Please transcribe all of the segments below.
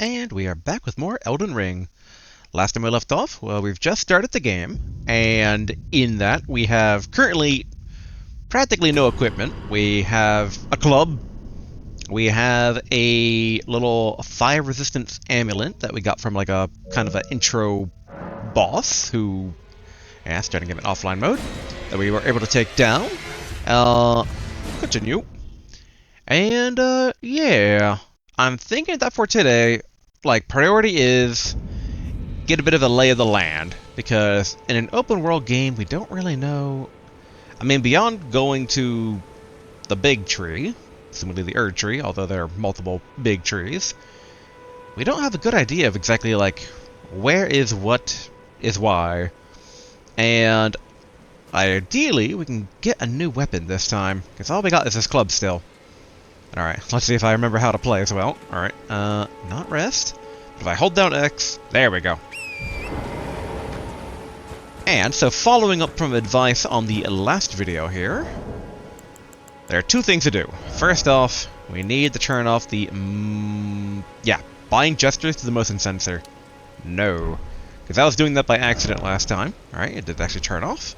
And we are back with more Elden Ring. Last time we left off, well, we've just started the game, and in that we have currently practically no equipment. We have a club, we have a little fire resistance amulet that we got from like a kind of an intro boss who, starting him in offline mode, that we were able to take down. Uh, Continue. And, yeah. I'm thinking that for today, like, priority is get a bit of a lay of the land, because in an open world game, we don't really know. I mean, beyond going to the big tree, similarly the Erd tree, although there are multiple big trees, we don't have a good idea of exactly, like, where is what is why. And ideally, we can get a new weapon this time, because all we got is this club still. Alright, let's see if I remember how to play as well. Alright, not rest. But if I hold down X, there we go. And, so following up from advice on the last video here, there are two things to do. First off, we need to turn off the, bind gestures to the motion sensor. No. Because I was doing that by accident last time. Alright, it did actually turn off.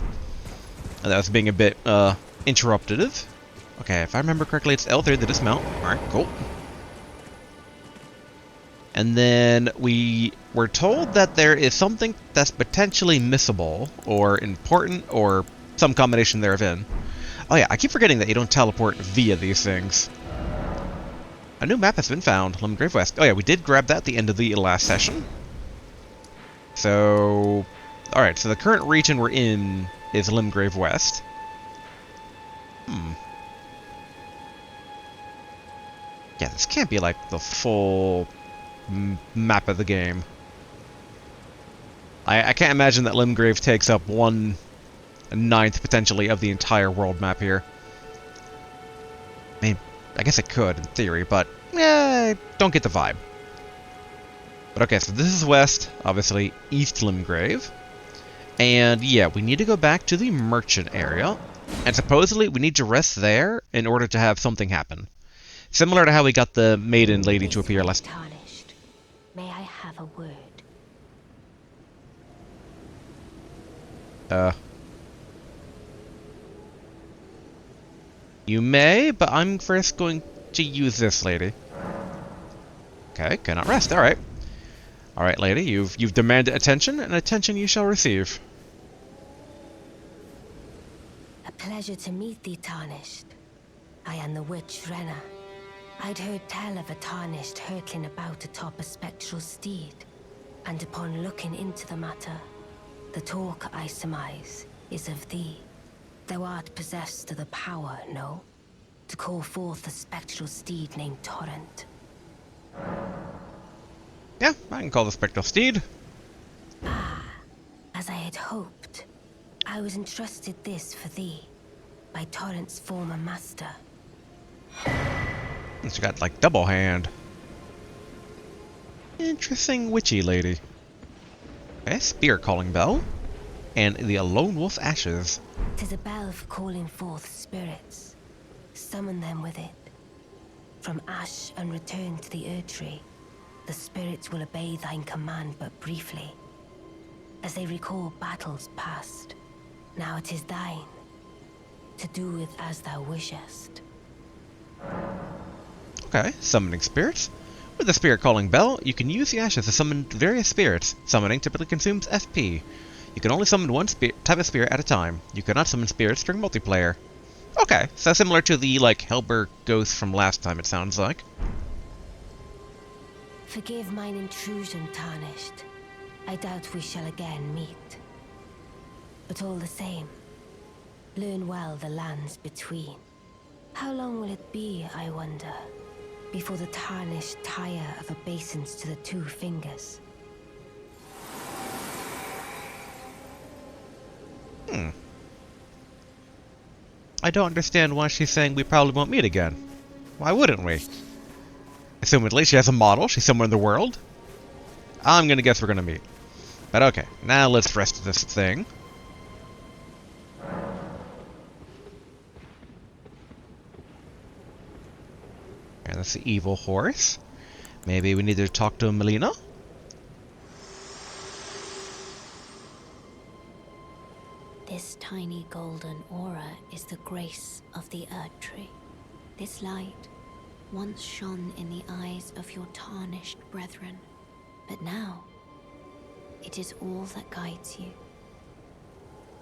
And that was being a bit, interruptive. Okay, if I remember correctly, it's L3 to dismount. Alright, cool. And then we were told that there is something that's potentially missable, or important, or some combination thereof. Oh yeah, I keep forgetting that you don't teleport via these things. A new map has been found, Limgrave West. Oh yeah, we did grab that at the end of the last session. So, alright, so the current region we're in is Limgrave West. Yeah, this can't be like the full map of the game. I can't imagine that Limgrave takes up 1/9 potentially of the entire world map here. I mean, I guess it could in theory, but don't get the vibe. But okay, so this is west, obviously East Limgrave. And yeah, we need to go back to the merchant area. And supposedly we need to rest there in order to have something happen. Similar to how we got the maiden lady to appear last. Tarnished. May I have a word? You may, but I'm first going to use this lady. Okay, cannot rest. All right. All right, lady. You've demanded attention, and attention you shall receive. A pleasure to meet thee, Tarnished. I am the witch Renna. I'd heard tell of a Tarnished hurtling about atop a spectral steed, and upon looking into the matter, the talk I surmise is of thee. Thou art possessed of the power, no? To call forth a spectral steed named Torrent. Yeah, I can call the spectral steed. As I had hoped, I was entrusted this for thee, by Torrent's former master. She got like double hand. Interesting witchy lady. Okay, spear calling bell. And the Lone Wolf Ashes. 'Tis a bell for calling forth spirits. Summon them with it. From ash and return to the Erd tree, the spirits will obey thine command but briefly. As they recall battles past, now it is thine, to do with as thou wishest. Okay, summoning spirits. With the spirit calling bell, you can use the ashes to summon various spirits. Summoning typically consumes FP. You can only summon one type of spirit at a time. You cannot summon spirits during multiplayer. Okay, so similar to the, like, Helber ghost from last time, it sounds like. Forgive mine intrusion, Tarnished. I doubt we shall again meet. But all the same, learn well the lands between. How long will it be, I wonder, before the Tarnished tire of obeisance to the two fingers? I don't understand why she's saying we probably won't meet again. Why wouldn't we? Assumedly, she has a model, she's somewhere in the world. I'm gonna guess we're gonna meet. But okay, now let's rest this thing. And that's the evil horse. Maybe we need to talk to Melina? This tiny golden aura is the grace of the Earth Tree. This light once shone in the eyes of your tarnished brethren, but now it is all that guides you.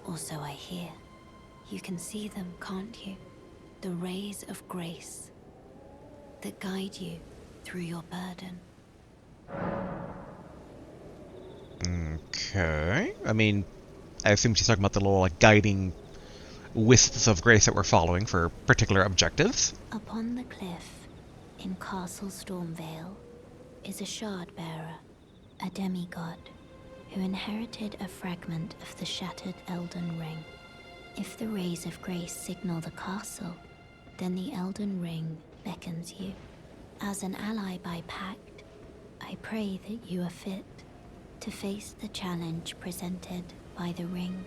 Or so I hear. You can see them, can't you? The rays of grace that guide you through your burden. Okay. I mean, I assume she's talking about the little like guiding wisps of grace that we're following for particular objectives. Upon the cliff in Castle Stormvale is a shard bearer, a demigod, who inherited a fragment of the shattered Elden Ring. If the rays of grace signal the castle, then the Elden Ring beckons you. As an ally by pact, I pray that you are fit to face the challenge presented by the ring.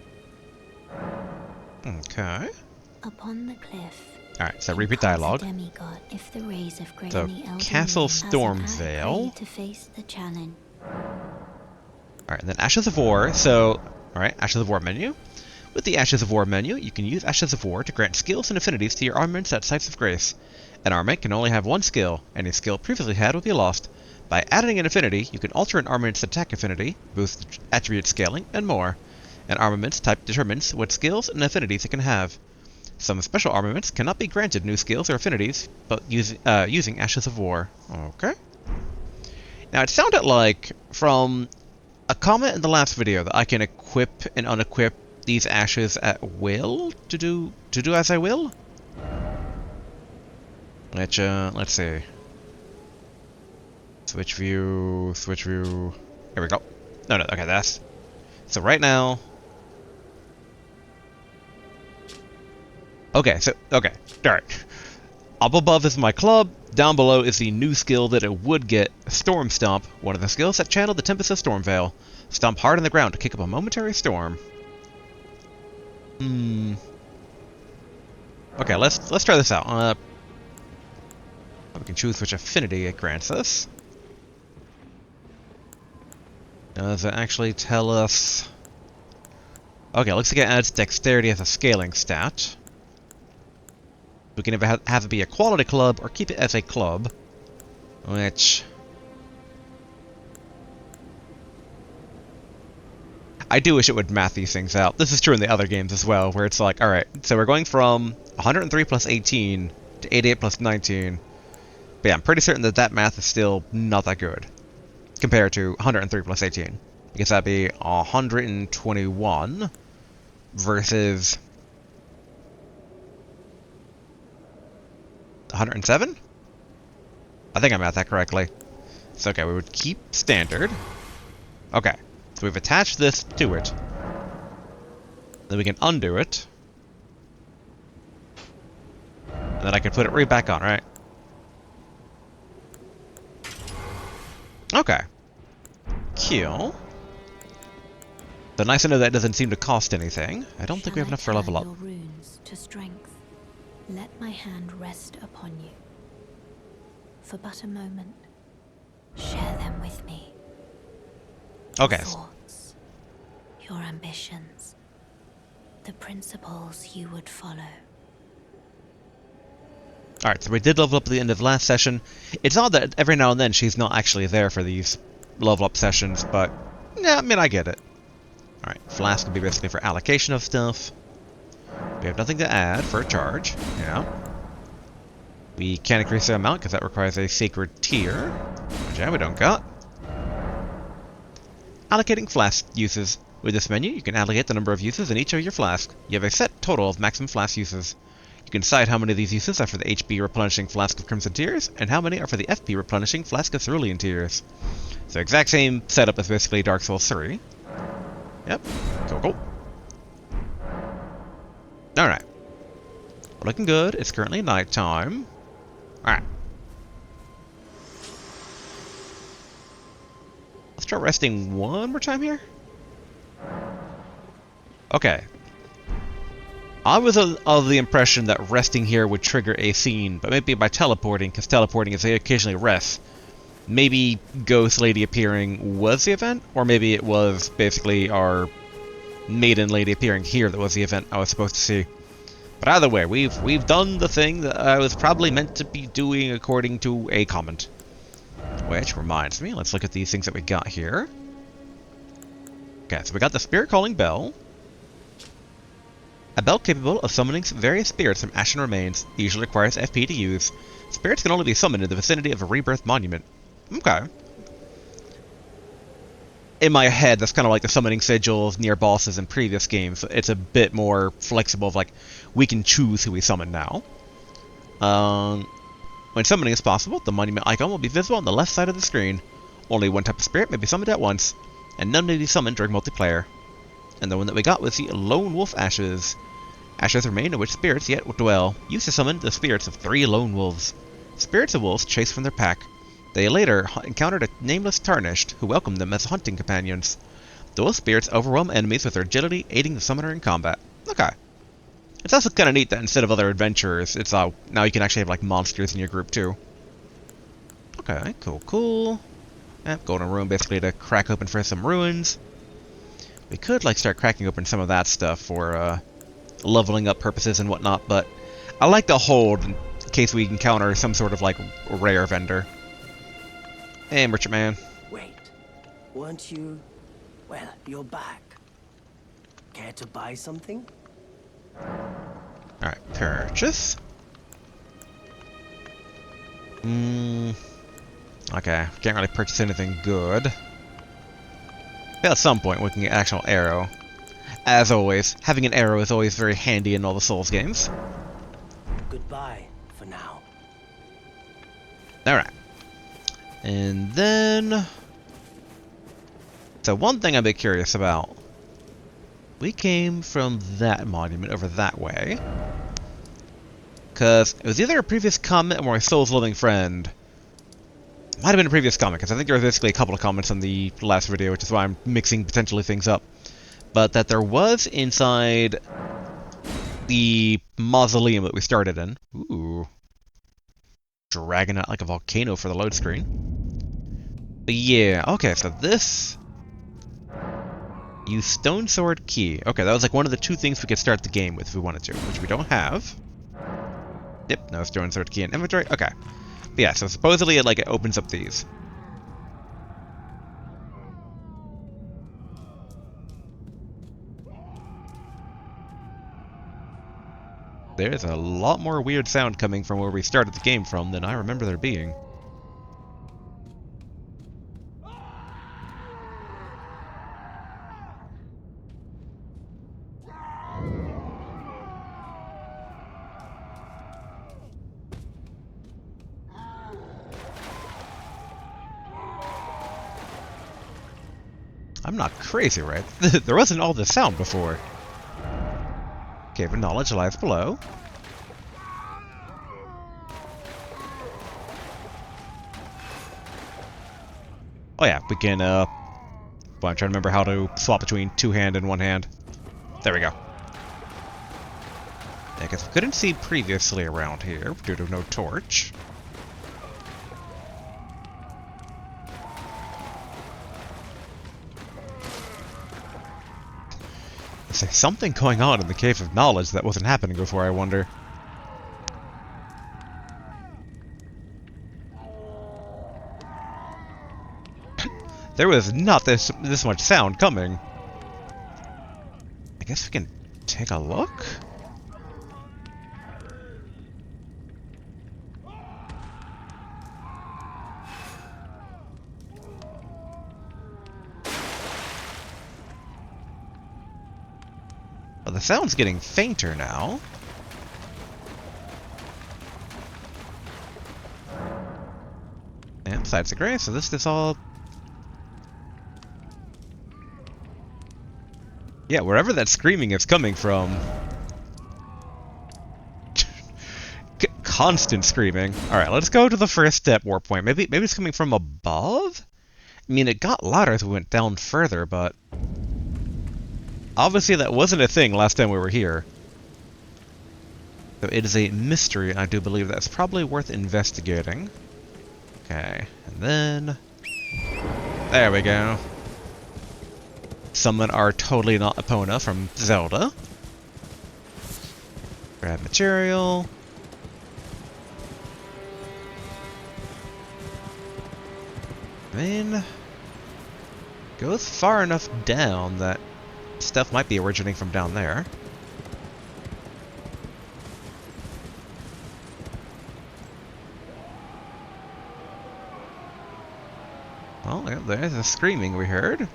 Okay. Upon the cliff. Alright, so repeat dialogue. Demigod, if the rays of grace So, in the Elden Castle Ring, Stormvale. to face the challenge. Alright, and then Ashes of War. So, alright, Ashes of War menu. With the Ashes of War menu, you can use Ashes of War to grant skills and affinities to your armaments at Sites of Grace. An armament can only have one skill. Any skill previously had will be lost. By adding an affinity, you can alter an armament's attack affinity, boost attribute scaling, and more. An armament's type determines what skills and affinities it can have. Some special armaments cannot be granted new skills or affinities, but using Ashes of War. Okay. Now, it sounded like, from a comment in the last video, that I can equip and unequip these ashes at will to do as I will. Which, let's see. Switch view. Here we go. No, okay, that's... So right now... Okay, alright. Up above is my club, down below is the new skill that it would get, Storm Stomp, one of the skills that channel the Tempest of Stormvale. Stomp hard on the ground to kick up a momentary storm. Okay, let's try this out. We can choose which affinity it grants us. Does it actually tell us... Okay, looks like it adds dexterity as a scaling stat. We can either have it be a quality club or keep it as a club. Which... I do wish it would math these things out. This is true in the other games as well, where it's like, alright, so we're going from 103 plus 18 to 88 plus 19. But yeah, I'm pretty certain that that math is still not that good compared to 103 plus 18. Because that'd be 121 versus 107? I think I math that correctly. So okay, we would keep standard. Okay, so we've attached this to it. Then we can undo it. And then I can put it right back on, right? Okay. Kill. But nice to know that doesn't seem to cost anything. I don't think we have enough for level up. Your runes to strength. Let my hand rest upon you. For but a moment. Share them with me. Okay. Your thoughts, your ambitions, the principles you would follow. Alright, so we did level up at the end of last session. It's odd that every now and then she's not actually there for these level up sessions, but yeah, I mean, I get it. Alright, flask can be basically for allocation of stuff. We have nothing to add for a charge. Yeah. We can't increase the amount because that requires a sacred tier. Which yeah, we don't got. Allocating flask uses. With this menu, you can allocate the number of uses in each of your flasks. You have a set total of maximum flask uses. You can decide how many of these uses are for the HP replenishing Flask of Crimson Tears, and how many are for the FP replenishing Flask of Cerulean Tears. So exact same setup as basically Dark Souls 3. Yep. Cool. Alright. Looking good. It's currently nighttime. Alright. Let's try resting one more time here. Okay. I was of the impression that resting here would trigger a scene, but maybe by teleporting, because teleporting is occasionally rest. maybe Ghost Lady appearing was the event, or maybe it was basically our Maiden Lady appearing here that was the event I was supposed to see. But either way, we've done the thing that I was probably meant to be doing according to a comment. Which reminds me, let's look at these things that we got here. Okay, so we got the Spirit Calling Bell. A bell capable of summoning various spirits from ashen remains. Usually requires FP to use. Spirits can only be summoned in the vicinity of a rebirth monument. Okay. In my head, that's kind of like the summoning sigils near bosses in previous games. It's a bit more flexible of like, we can choose who we summon now. When summoning is possible, the monument icon will be visible on the left side of the screen. Only one type of spirit may be summoned at once, and none may be summoned during multiplayer. And the one that we got was the Lone Wolf Ashes. Ashes remain in which spirits yet dwell, used to summon the spirits of 3 lone wolves. Spirits of wolves chased from their pack. They later encountered a nameless Tarnished, who welcomed them as hunting companions. Those spirits overwhelm enemies with their agility, aiding the summoner in combat. Okay. It's also kind of neat that instead of other adventurers, it's now you can actually have like monsters in your group too. Okay, cool. Golden room basically to crack open for some ruins. We could like start cracking open some of that stuff for leveling up purposes and whatnot, but I like to hold in case we encounter some sort of like rare vendor. Hey, merchant man. Wait, weren't you? Well, you're back. Care to buy something? Alright, purchase. Okay, can't really purchase anything good. But at some point we can get an actual arrow. As always, having an arrow is always very handy in all the Souls games. Goodbye for now. Alright. And then... So one thing I'm a bit curious about. We came from that monument over that way. Because it was either a previous comment or my Soul's Living Friend. Might have been a previous comment, because I think there was basically a couple of comments on the last video, which is why I'm mixing potentially things up. But that there was inside the mausoleum that we started in. Ooh. Dragging out like a volcano for the load screen. But yeah, okay, so this... Use Stone Sword Key. Okay, that was like one of the 2 things we could start the game with if we wanted to, which we don't have. Yep, no Stone Sword Key in inventory. Okay. But yeah, so supposedly it opens up these. There's a lot more weird sound coming from where we started the game from than I remember there being. I'm not crazy, right? There wasn't all this sound before. Cave of Knowledge lies below. Oh yeah, we can, well, I'm trying to remember how to swap between 2 hand and 1 hand. There we go. I guess we couldn't see previously around here due to no torch. There's something going on in the Cave of Knowledge that wasn't happening before, I wonder. There was not this much sound coming. I guess we can take a look? Well, the sound's getting fainter now. And sides of gray, so this is all... Yeah, wherever that screaming is coming from. Constant screaming. Alright, let's go to the first step warp point. Maybe it's coming from above? I mean, it got louder as we went down further, but... Obviously that wasn't a thing last time we were here. So it is a mystery, and I do believe that's probably worth investigating. Okay, and then... There we go. Summon our Totally Not Epona from Zelda. Grab material. Then... Goes far enough down that stuff might be originating from down there. Oh, yeah, there's the screaming we heard.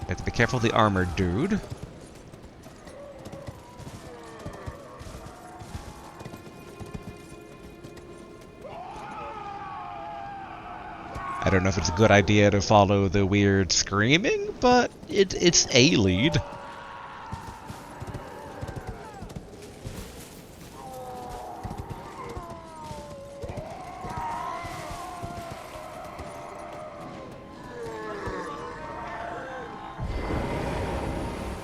Have to be careful of the armored dude. I don't know if it's a good idea to follow the weird screaming, but it's a lead.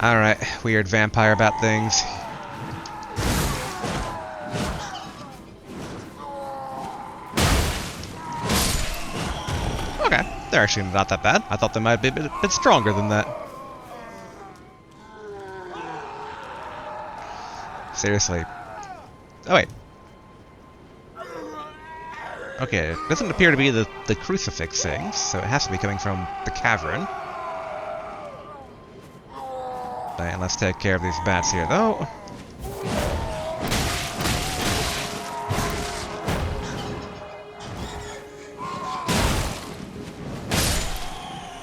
Alright, weird vampire bat things. Okay, they're actually not that bad. I thought they might be a bit stronger than that. Seriously. Oh wait. Okay, it doesn't appear to be the crucifix thing, so it has to be coming from the cavern. And let's take care of these bats here, though.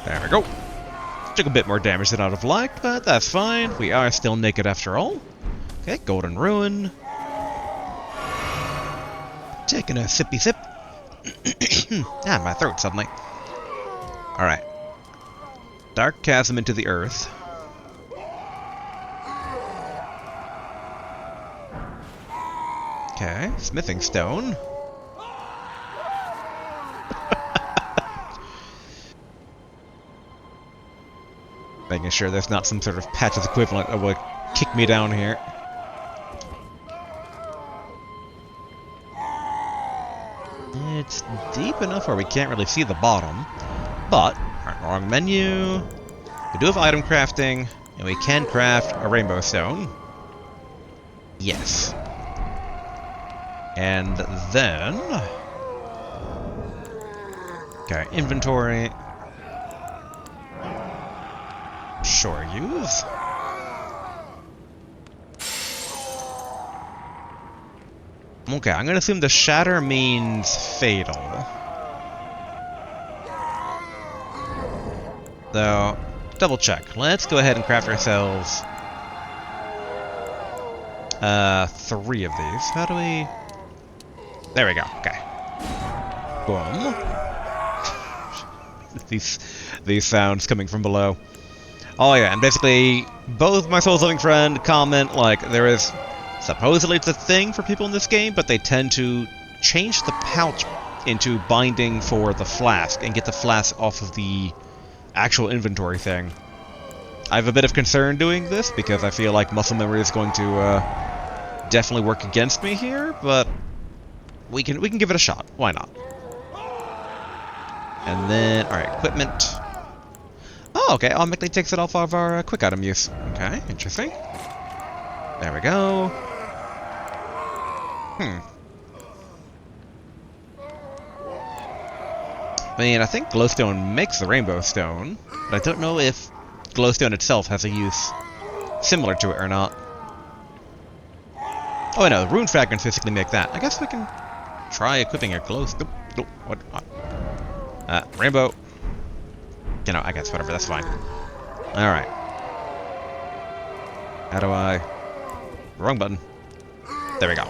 There we go. Took a bit more damage than I'd have liked, but that's fine. We are still naked after all. Okay, Golden Ruin. Taking a sippy sip. Ah, my throat suddenly. Alright. Dark chasm into the earth. Okay, smithing stone. Making sure there's not some sort of patches equivalent that would kick me down here. It's deep enough where we can't really see the bottom, but, wrong menu, we do have item crafting, and we can craft a rainbow stone. Yes. And then... Okay, inventory. Sure, use. Okay, I'm gonna assume the shatter means fatal. Though, double check. Let's go ahead and craft ourselves 3 of these. How do we... There we go. Okay. Boom. these sounds coming from below. Oh yeah, and basically both my Soul's Living Friend comment like there is supposedly it's a thing for people in this game, but they tend to change the pouch into binding for the flask and get the flask off of the actual inventory thing. I have a bit of concern doing this because I feel like muscle memory is going to definitely work against me here, but we can give it a shot. Why not? And then, all right, equipment. Oh, okay. Automatically takes it off of our quick item use. Okay, interesting. There we go. I mean, I think glowstone makes the rainbow stone, but I don't know if glowstone itself has a use similar to it or not. Oh, I know, rune fragments physically make that. I guess we can try equipping a glowstone. Nope, what? Rainbow. You know, I guess whatever, that's fine. Alright. How do I... Wrong button. There we go.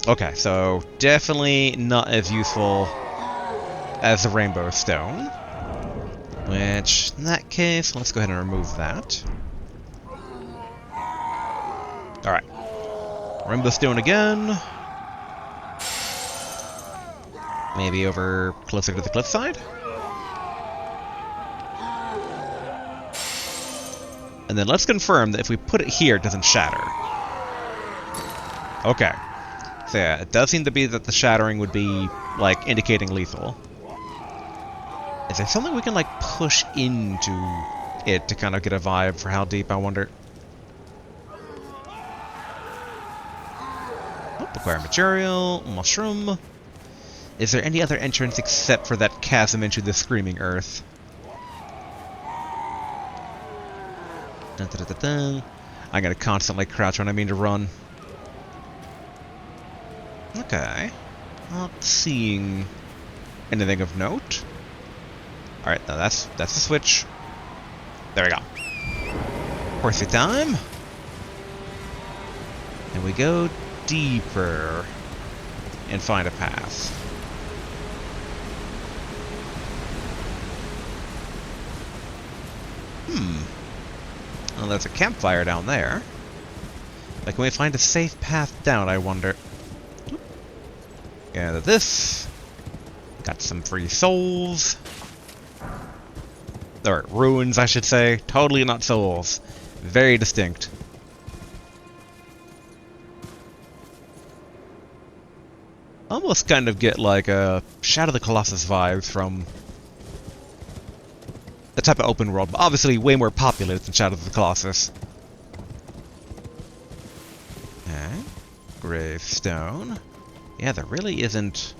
Okay, so definitely not as useful as the rainbow stone. Which, in that case, let's go ahead and remove that. Alright. Rainbow stone again. Maybe over closer to the cliffside? And then let's confirm that if we put it here, it doesn't shatter. Okay. So yeah, it does seem to be that the shattering would be, like, indicating lethal. Is there something we can, like, push into it to kind of get a vibe for how deep, I wonder? Oh, acquire material, mushroom. Is there any other entrance except for that chasm into the screaming earth? Dun, dun, dun, dun, dun. I'm gonna constantly crouch when I mean to run. Okay. Not seeing anything of note. Alright, now that's the switch. There we go. Horsey time. And we go deeper and find a path. Well, there's a campfire down there. But can we find a safe path down, I wonder? Gather this. Got some free souls. Or ruins, I should say. Totally not souls. Very distinct. Almost kind of get like a Shadow of the Colossus vibes from the type of open world, but obviously way more populated than Shadow of the Colossus. Okay. Gravestone. Yeah, there really isn't...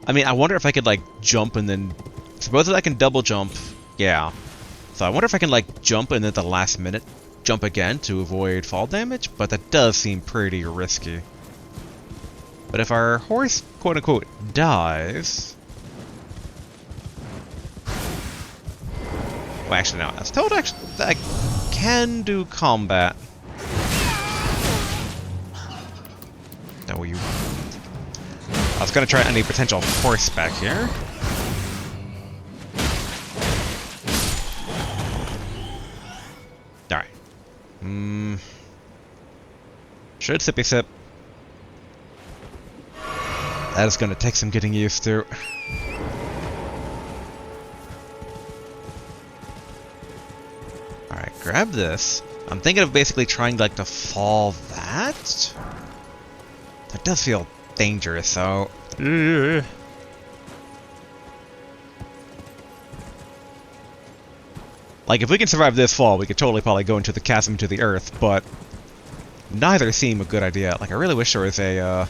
I mean, I wonder if I could, like, jump and then... Supposedly I can double jump. Yeah. So I wonder if I can, like, jump and then at the last minute jump again to avoid fall damage, but that does seem pretty risky. But if our horse, quote-unquote, dies... Well, actually, no. I was told actually that I can do combat. W. I was gonna try any potential horseback here. Alright. Should sippy sip. That is gonna take some getting used to. Alright, grab this. I'm thinking of basically trying like to fall that. That does feel dangerous, so... Like, if we can survive this fall, we could totally probably go into the chasm to the earth, but... Neither seem a good idea. Like, I really wish there was a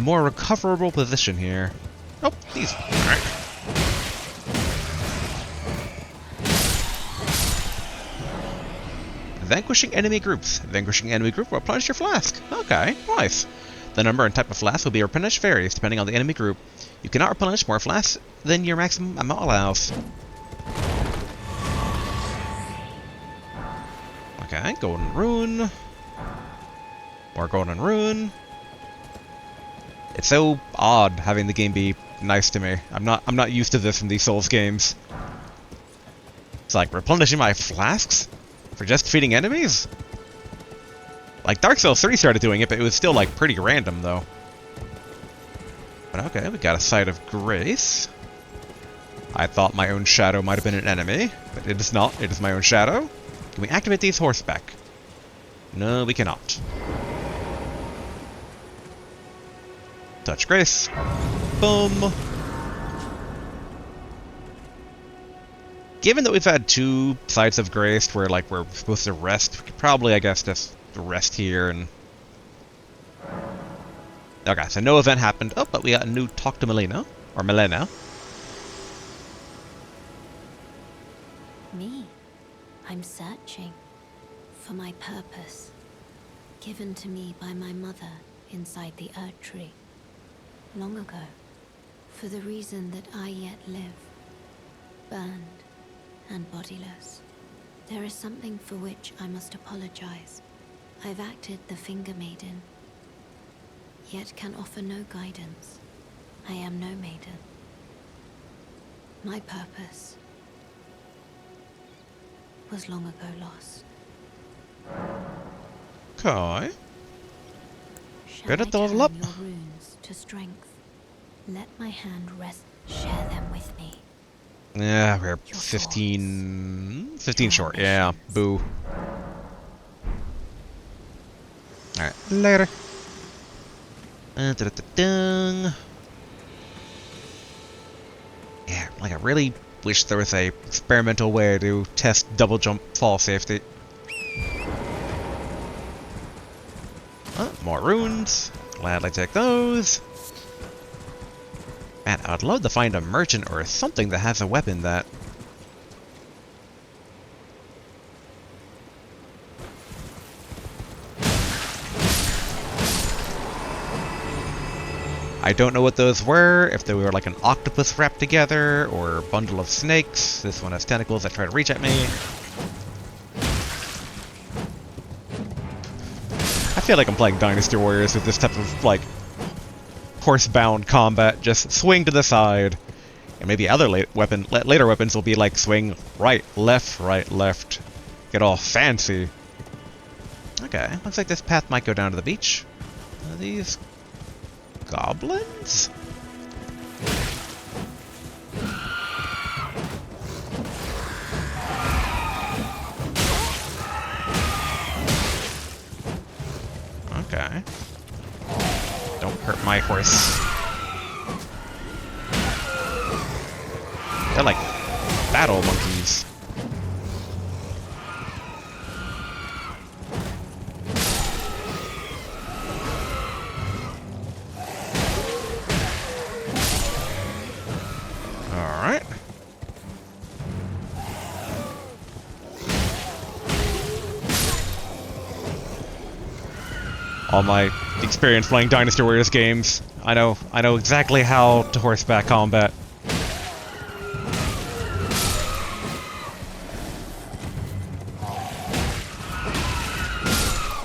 more recoverable position here. Oh, these... Alright. Vanquishing enemy groups. Vanquishing enemy group will replenish your flask. Okay, nice. The number and type of flask will be replenished varies depending on the enemy group. You cannot replenish more flasks than your maximum amount allows. Okay, golden rune. More golden rune. It's so odd having the game be nice to me. I'm not used to this from these Souls games. It's like replenishing my flasks? For just defeating enemies? Like, Dark Souls 3 started doing it, but it was still, like, pretty random, though. But okay, we got a Site of Grace. I thought my own shadow might have been an enemy, but it is not. It is my own shadow. Can we activate these horseback? No, we cannot. Touch Grace. Boom. Given that we've had two Sites of Grace where, like, we're supposed to rest, we could probably, I guess, just rest here and... Okay, so no event happened. Oh, but we got a new Talk to Melina. Or Melina. Me? I'm searching for my purpose, given to me by my mother inside the Erd Tree, long ago, for the reason that I yet live, burned and bodiless. There is something for which I must apologize. I've acted the Finger Maiden, yet can offer no guidance. I am no maiden. My purpose was long ago lost. Okay. Shall Better I to level turn up. your runes to strength? Let my hand rest. Share them with me. Yeah, we're Your 15... thoughts, 15 your short. Yeah, ambitions. boo. Alright, later. Da-da-da-dung. Yeah, like I really wish there was a experimental way to test double jump fall safety. More runes. Gladly take those. Man, I'd love to find a merchant or something that has a weapon that... I don't know what those were, if they were like an octopus wrapped together, or a bundle of snakes. This one has tentacles that try to reach at me. I feel like I'm playing Dynasty Warriors with this type of, like, horse-bound combat. Just swing to the side. And maybe other later weapons will be like swing right, left. Get all fancy. Okay, looks like this path might go down to the beach. Are these goblins? Okay. Don't hurt my horse. They're like battle monkeys. Alright. All my experience playing Dynasty Warriors games, I know exactly how to horseback combat.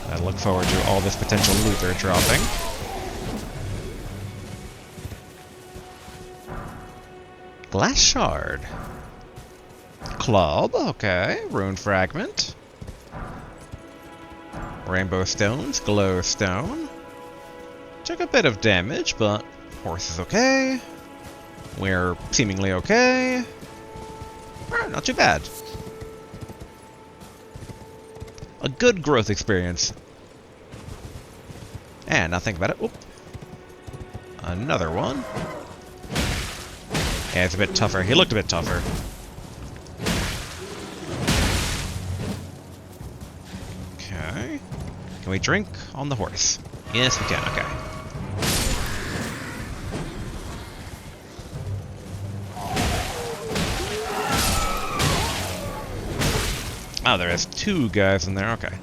I look forward to all this potential loot they're dropping. Glass shard. Club, okay. Rune fragment. Rainbow stones, glow stone. Took a bit of damage, but horse is okay. We're seemingly okay. Alright, not too bad. A good growth experience. And now think about it. Oop. Another one. Yeah, it's a bit tougher. He looked a bit tougher. Okay. Can we drink on the horse? Yes, we can. Okay. Oh, there is two guys in there. Okay.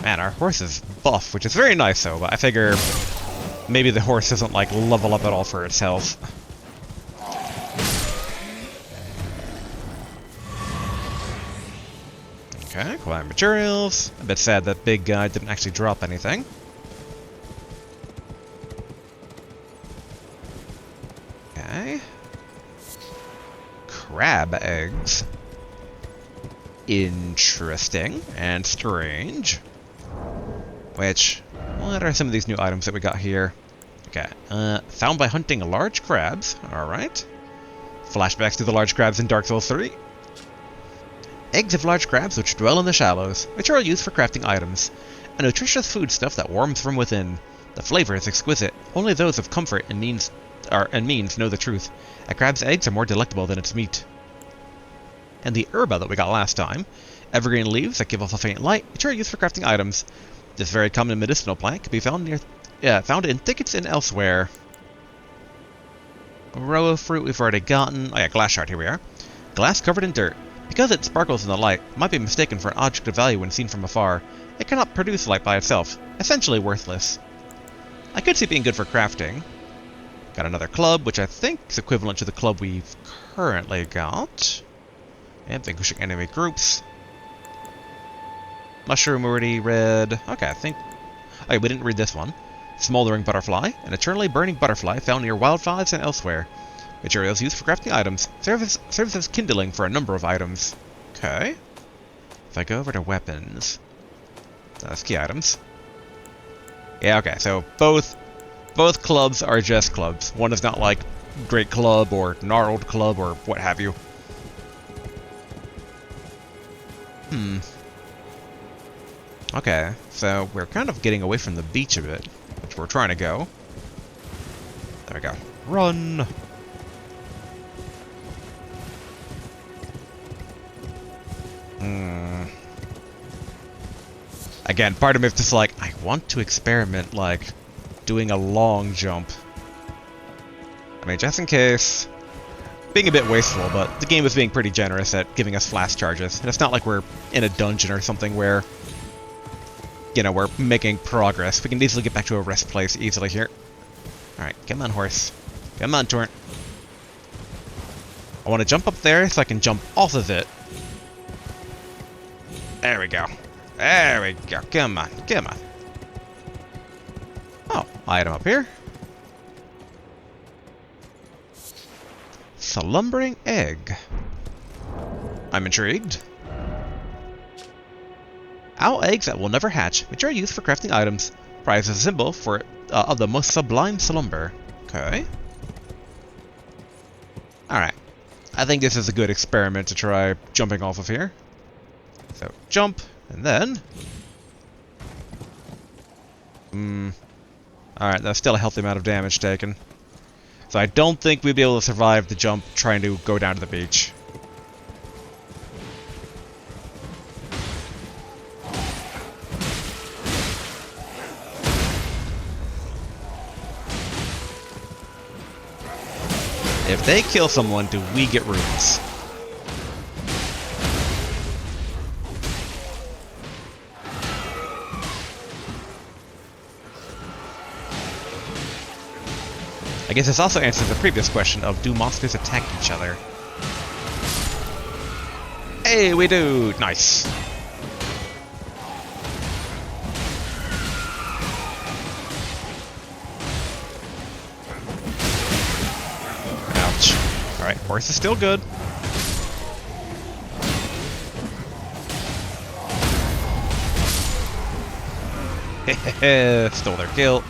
Man, our horse is buff, which is very nice though, but I figure maybe the horse doesn't like level up at all for its health. Okay, acquire materials. A bit sad that big guy didn't actually drop anything. Okay. Crab eggs. Interesting and strange. Which, what are some of these new items that we got here? Okay, found by hunting large crabs. Alright. Flashbacks to the large crabs in Dark Souls 3. Eggs of large crabs which dwell in the shallows, which are used for crafting items. A nutritious foodstuff that warms from within. The flavor is exquisite. Only those of comfort and means know the truth. A crab's eggs are more delectable than its meat. And the herba that we got last time. Evergreen leaves that give off a faint light, which are used for crafting items. This very common medicinal plant can be found in thickets and elsewhere. Row fruit we've already gotten. Oh yeah, glass shard, here we are. Glass covered in dirt. Because it sparkles in the light, it might be mistaken for an object of value when seen from afar. It cannot produce light by itself, essentially worthless. I could see it being good for crafting. Got another club, which I think is equivalent to the club we've currently got. And vanquishing enemy groups. Mushroom already read. Okay, I think... Oh, we didn't read this one. Smoldering butterfly, an eternally burning butterfly found near wildfires and elsewhere. Materials used for crafting items. Serves as kindling for a number of items. Okay. If I go over to weapons... That's key items. Yeah, okay, so both clubs are just clubs. One is not like Great Club or Gnarled Club or what have you. Okay, so we're kind of getting away from the beach a bit, which we're trying to go. There we go. Run! Again, part of me is just like, I want to experiment, like, doing a long jump. I mean, just in case. Being a bit wasteful, but the game is being pretty generous at giving us flash charges. And it's not like we're in a dungeon or something where, you know, we're making progress. We can easily get back to a rest place easily here. Alright, come on, horse. Come on, Torrent. I want to jump up there so I can jump off of it. There we go. There we go. Come on, come on. Oh, item up here. Slumbering egg. I'm intrigued. Owl eggs that will never hatch, which are used for crafting items. Prize is a symbol for of the most sublime slumber. Okay. Alright. I think this is a good experiment to try jumping off of here. So, jump, and then... Alright, that's still a healthy amount of damage taken. So I don't think we'd be able to survive the jump trying to go down to the beach. If they kill someone, do we get runes? I guess this also answers the previous question of, do monsters attack each other? Hey, we do! Nice! Ouch. Alright, horse is still good. Hehehe, stole their kill.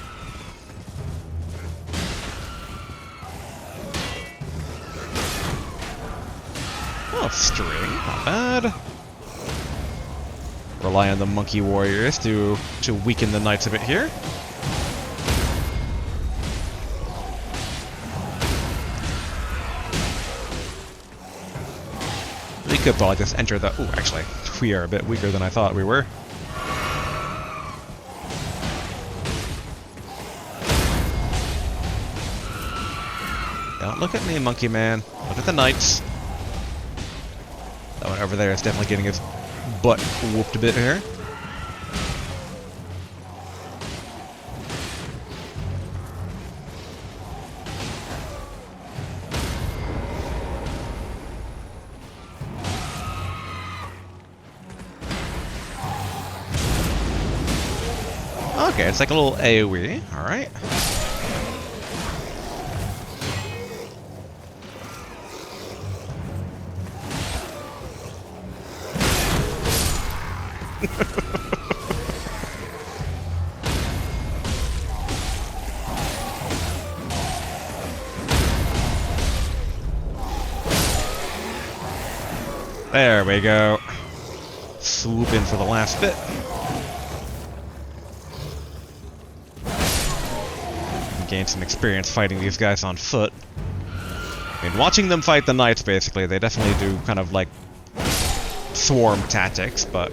Oh, string, not bad. Rely on the monkey warriors to weaken the knights a bit here. We could probably just enter the... Ooh, actually, we are a bit weaker than I thought we were. Don't look at me, monkey man. Look at the knights. That one over there is definitely getting his butt whooped a bit here. Okay, it's like a little AoE. Alright. There we go. Swoop in for the last bit. Gain some experience fighting these guys on foot. I mean, watching them fight the knights, basically, they definitely do kind of like swarm tactics, but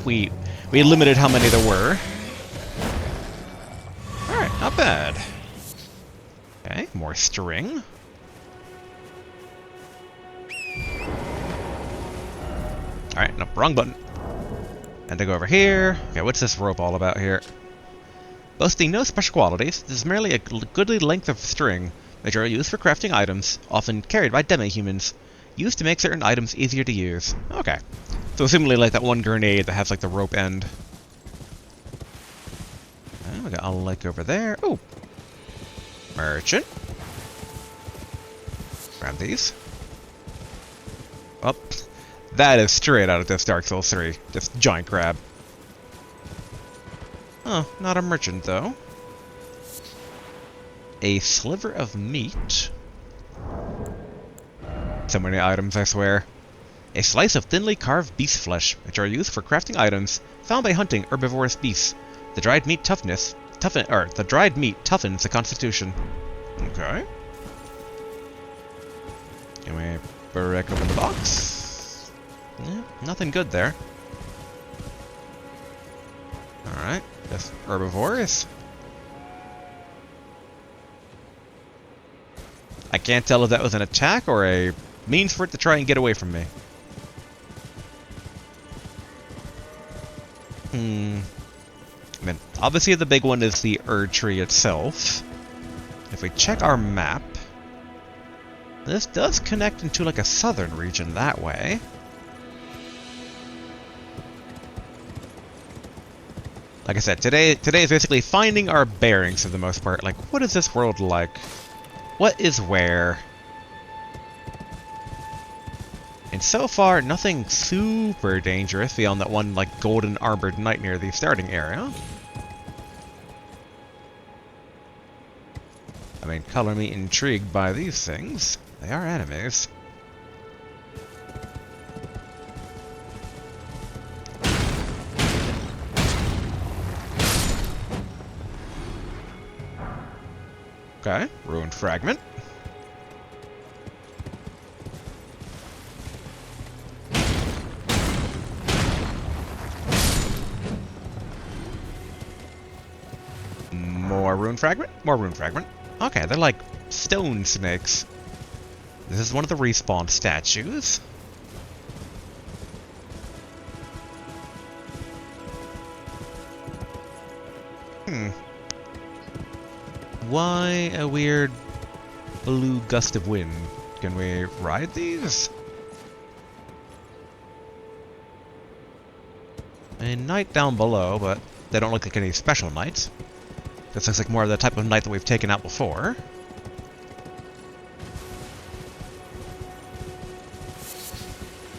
we limited how many there were. Alright, not bad. Okay, more string. Alright, no, wrong button. And to go over here. Okay, what's this rope all about here? Boasting no special qualities, this is merely a goodly length of string, which are used for crafting items, often carried by demi-humans, used to make certain items easier to use. Okay. So assumingly like that one grenade that has like the rope end. Oh, we got a lake over there. Ooh. Merchant. Grab these. Up. That is straight out of this Dark Souls 3. Just giant crab. Huh, not a merchant, though. A sliver of meat. So many items, I swear. A slice of thinly carved beast flesh, which are used for crafting items found by hunting herbivorous beasts. The dried meat toughens the constitution. Okay. Can we break open the box? Yeah, nothing good there. Alright, just herbivores. I can't tell if that was an attack or a means for it to try and get away from me. I mean, obviously the big one is the Erd tree itself. If we check our map, this does connect into like a southern region that way. Like I said, today is basically finding our bearings for the most part. Like, what is this world like? What is where? And so far, nothing super dangerous beyond that one, like, golden armored knight near the starting area. I mean, color me intrigued by these things. They are enemies. Okay, ruined fragment. More rune fragment? More rune fragment. Okay, they're like stone snakes. This is one of the respawn statues. Why a weird blue gust of wind? Can we ride these? A knight down below, but they don't look like any special knights. This looks like more of the type of knight that we've taken out before.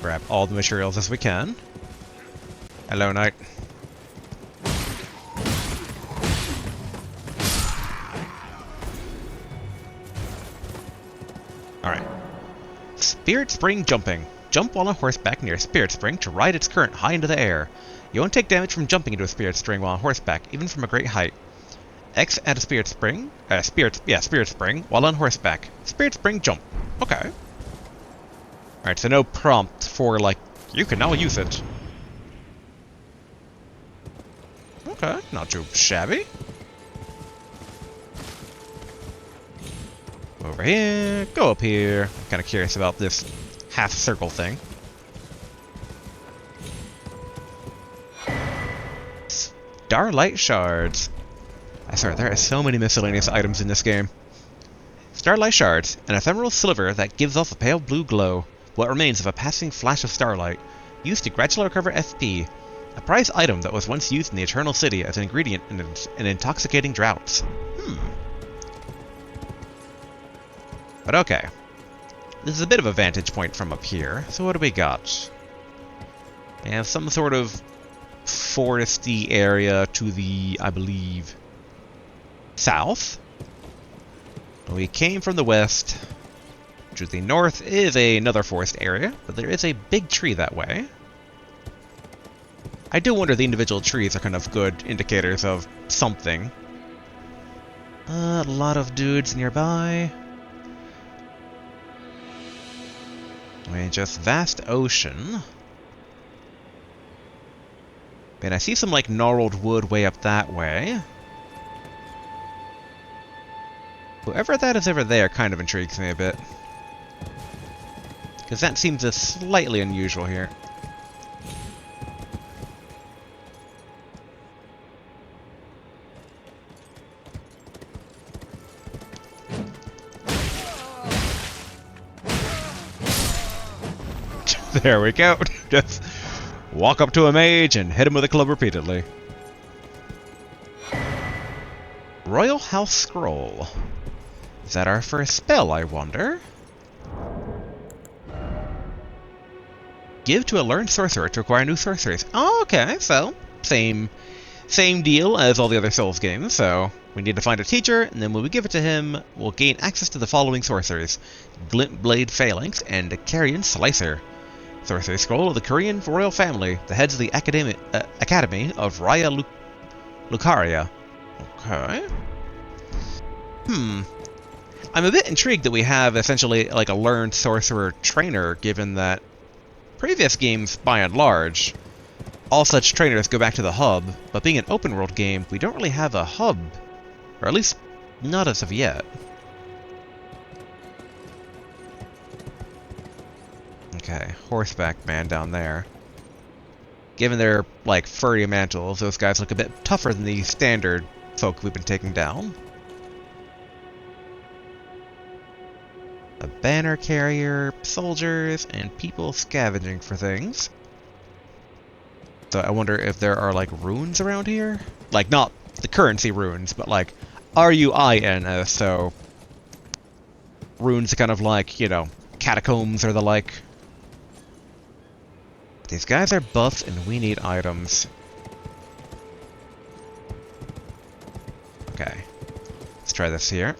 Grab all the materials as we can. Hello, knight. Alright. Spirit Spring Jumping. Jump while on horseback near a Spirit Spring to ride its current high into the air. You won't take damage from jumping into a Spirit Spring while on horseback, even from a great height. X at a Spirit Spring. Spirit Spring while on horseback. Spirit Spring Jump. Okay. Alright, so no prompt for, like, you can now use it. Okay, not too shabby. Over here, go up here. Kind of curious about this half circle thing. Starlight Shards. I swear, there are so many miscellaneous items in this game. Starlight Shards, an ephemeral sliver that gives off a pale blue glow, what remains of a passing flash of starlight, used to gradually recover FP, a prized item that was once used in the Eternal City as an ingredient in intoxicating draughts. But okay. This is a bit of a vantage point from up here, so what do we got? We have some sort of foresty area to the, I believe, south. We came from the west. To the north is another forest area, but there is a big tree that way. I do wonder if the individual trees are kind of good indicators of something. A lot of dudes nearby. I mean, just vast ocean. And I see some, like, gnarled wood way up that way. Whoever that is over there kind of intrigues me a bit. Because that seems slightly unusual here. There we go. Just walk up to a mage and hit him with a club repeatedly. Royal House Scroll. Is that our first spell, I wonder? Give to a learned sorcerer to acquire new sorceries. Oh, okay, so same Same deal as all the other Souls games, so we need to find a teacher, and then when we give it to him, we'll gain access to the following sorcerers: Glint Blade Phalanx and Carrion Slicer. Sorcery Scroll of the Korean royal family, the heads of the Academy of Raya Lucaria. Okay. I'm a bit intrigued that we have essentially like a learned sorcerer trainer, given that previous games, by and large, all such trainers go back to the hub, but being an open world game, we don't really have a hub. Or at least, not as of yet. Okay, horseback man down there. Given their, like, furry mantles, those guys look a bit tougher than the standard folk we've been taking down. A banner carrier, soldiers, and people scavenging for things. So I wonder if there are, like, runes around here? Like, not the currency runes, but, like, R-U-I-N-S, so... runes kind of like, you know, catacombs or the like. These guys are buffs and we need items. Okay. Let's try this here.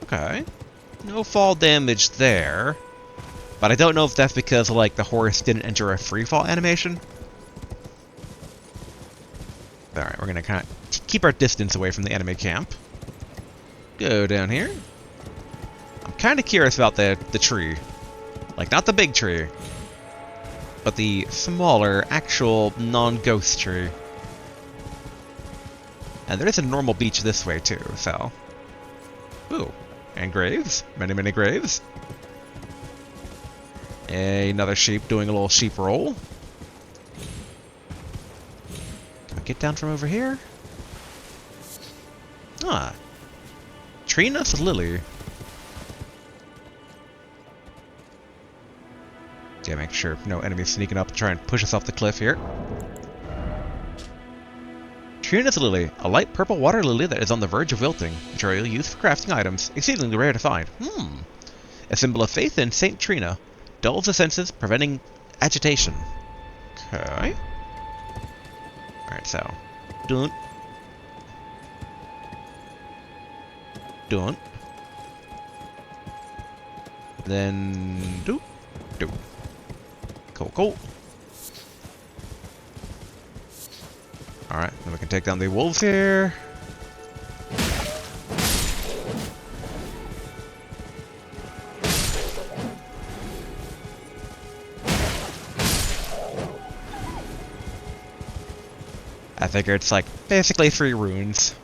Okay. No fall damage there. But I don't know if that's because, like, the horse didn't enter a freefall animation. Alright, we're gonna kind of keep our distance away from the enemy camp. Go down here. I'm kind of curious about the tree. Like, not the big tree, but the smaller, actual, non-ghost tree. And there is a normal beach this way, too, so... Ooh. And graves. Many, many graves. Another sheep doing a little sheep roll. Can we get down from over here? Ah. Trina's Lily. Yeah, make sure no enemies sneaking up to try and push us off the cliff here. Trina's Lily, a light purple water lily that is on the verge of wilting. Material used for crafting items, exceedingly rare to find. A symbol of faith in Saint Trina. Dulls the senses, preventing agitation. Okay. Alright, so. Dun. Dun. Then... Do. Do. Cool, cool. Alright, then we can take down the wolves here. I figure it's like basically 3 runes.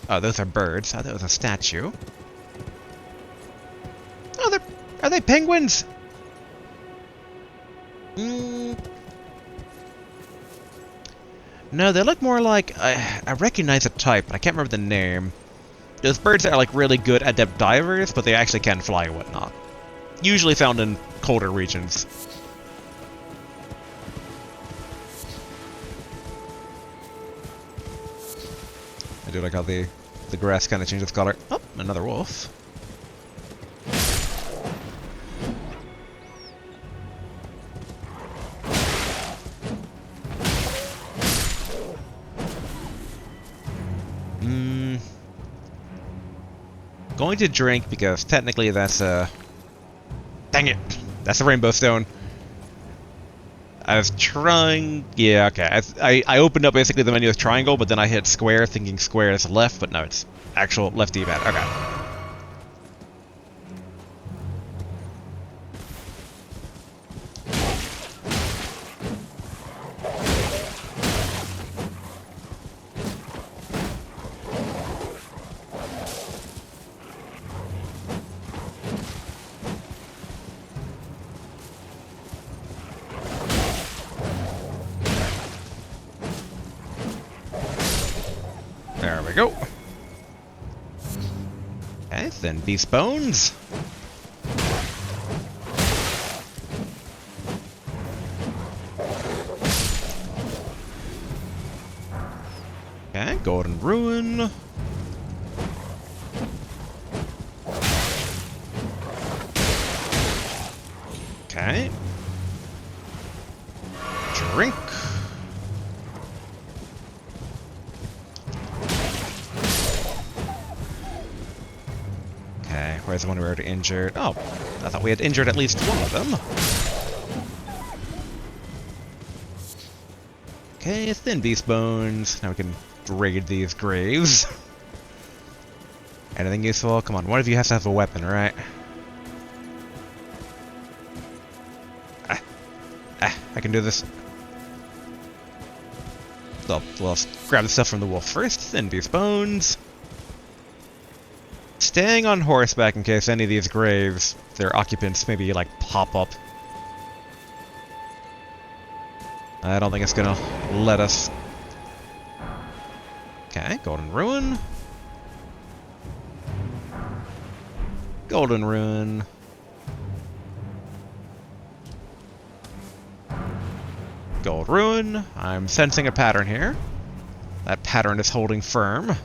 Oh, those are birds. I thought it was a statue. Oh, are they penguins? No, they look more like... I recognize a type, but I can't remember the name. Those birds are like really good adept divers, but they actually can fly and whatnot. Usually found in colder regions. I do like how the grass kind of changes color. Oh, another wolf. Going to drink because technically that's a... Dang it! That's a rainbow stone. I was trying... Yeah, okay. I opened up basically the menu as triangle, but then I hit square thinking square is left, but no, it's actual left D-pad. Okay. There we go. Okay, then beast bones. Okay, golden ruin. Okay. Drink. Okay, where's the one we already injured? Oh, I thought we had injured at least one of them. Okay, thin beast bones. Now we can raid these graves. Anything useful? Come on, one of you has to have a weapon, right? I can do this. So, we'll grab the stuff from the wolf first, thin beast bones. Staying on horseback in case any of these graves, their occupants maybe like pop up. I don't think it's gonna let us. Okay, Golden Ruin. Golden Ruin. Gold Ruin. I'm sensing a pattern here. That pattern is holding firm.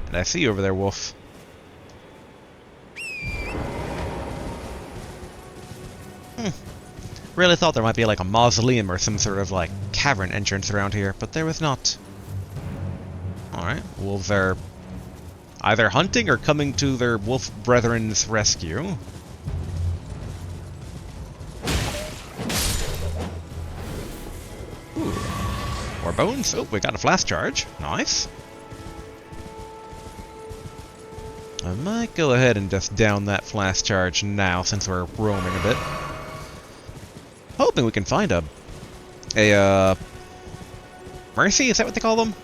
And I see you over there, Wolf. Really thought there might be like a mausoleum or some sort of like cavern entrance around here, but there was not. Alright, wolves are either hunting or coming to their wolf brethren's rescue. Ooh. More bones. Oh, we got a flash charge. Nice. I might go ahead and just down that flash charge now since we're roaming a bit. Hoping we can find a Mercy? Is that what they call them?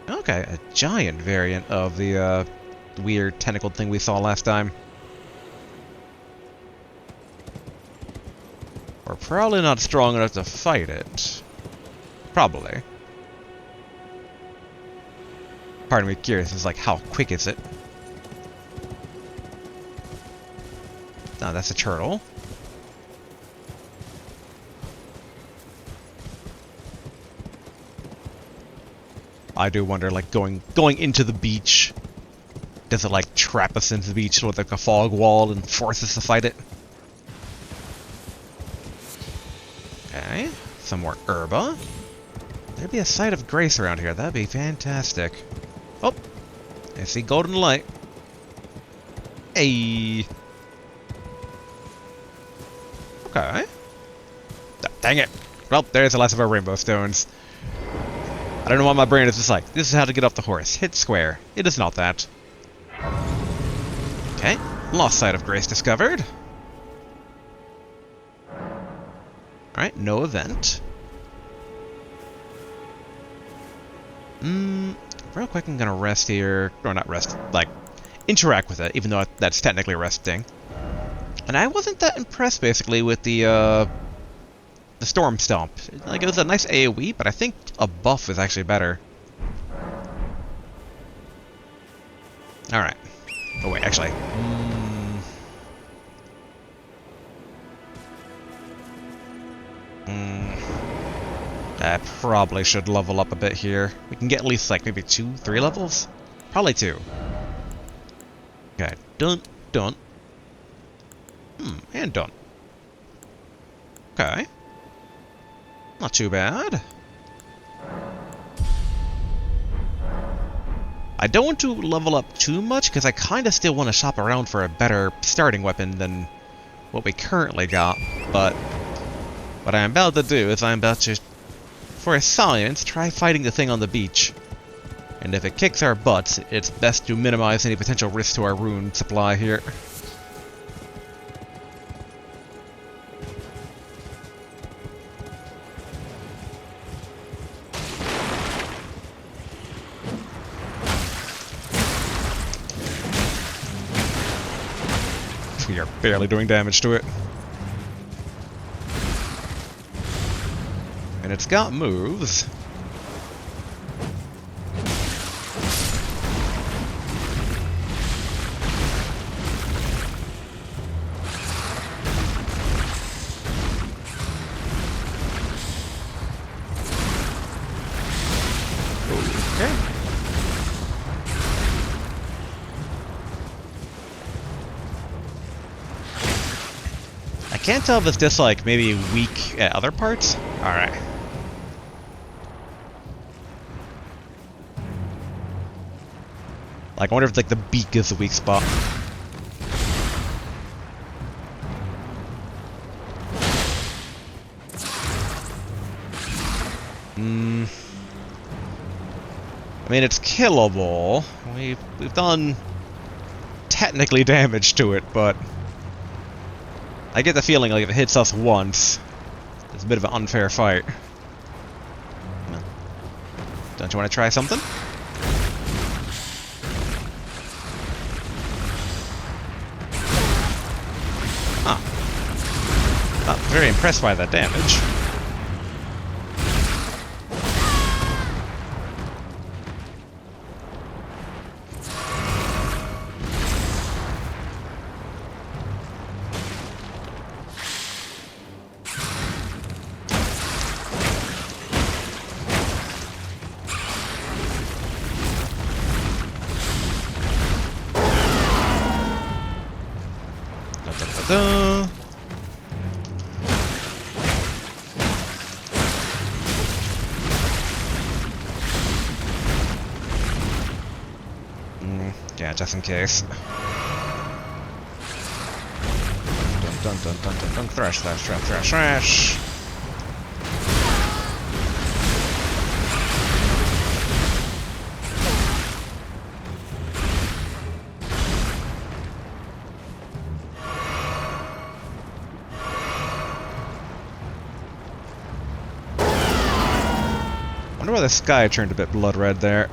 Okay, a giant variant of the weird tentacled thing we saw last time. We're probably not strong enough to fight it. Probably. Part of me curious is like, how quick is it? No, that's a turtle. I do wonder, like, going into the beach, does it, like, trap us into the beach with, like, a fog wall and force us to fight it? Okay, some more herba. There'd be a site of grace around here. That'd be fantastic. Oh, I see golden light. Hey. Okay. Dang it. Well, there's the last of our rainbow stones. I don't know why my brain is just like, this is how to get off the horse. Hit square. It is not that. Okay. Lost site of grace discovered. Alright, no event. Real quick, I'm gonna rest here. Or not rest, like, interact with it, even though that's technically resting. And I wasn't that impressed, basically, with the Storm Stomp. Like, it was a nice AoE, but I think a buff is actually better. Alright. Oh, wait, actually. I probably should level up a bit here. We can get at least, like, maybe 2, 3 levels? Probably 2. Okay, dun, dun. And done. Okay. Not too bad. I don't want to level up too much, because I kind of still want to shop around for a better starting weapon than what we currently got, but what I'm about to do is I'm about to, for a science, try fighting the thing on the beach. And if it kicks our butts, it's best to minimize any potential risk to our rune supply here. We are barely doing damage to it. And it's got moves. Okay. I can't tell if it's just like maybe weak at other parts. Alright. Like, I wonder if, like, the beak is the weak spot. I mean, it's killable. We've done technically damage to it, but I get the feeling like if it hits us once, it's a bit of an unfair fight. Don't you want to try something? Huh. Not very impressed by that damage. Da-da-da-da. Yeah, just in case. Dun dun dun dun dun dun. Thrash, thrash, thrash, thrash, thrash. Wonder why the sky turned a bit blood red there.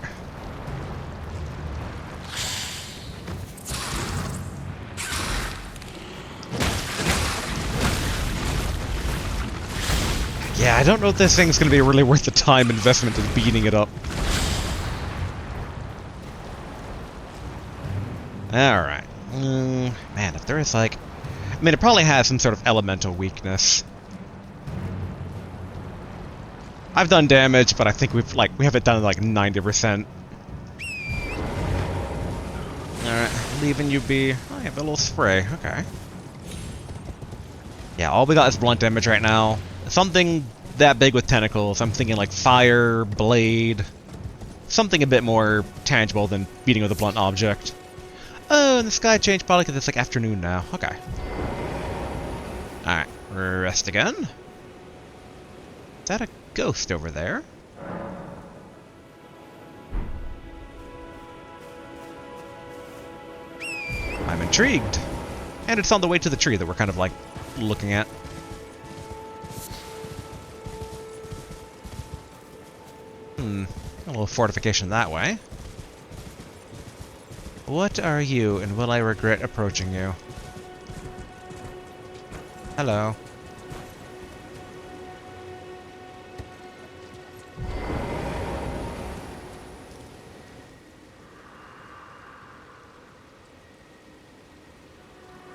Yeah, I don't know if this thing's gonna be really worth the time investment of beating it up. Alright. Man, if there is like... I mean, it probably has some sort of elemental weakness. I've done damage, but I think we have it done like 90%. Alright, leaving you be. Oh, you have a little spray. Okay. Yeah, all we got is blunt damage right now. Something that big with tentacles. I'm thinking like fire, blade. Something a bit more tangible than beating with a blunt object. Oh, and the sky changed probably because it's like afternoon now. Okay. Alright, rest again. Is that a ghost over there? I'm intrigued. And it's on the way to the tree that we're kind of like looking at. A little fortification that way. What are you, and will I regret approaching you? Hello.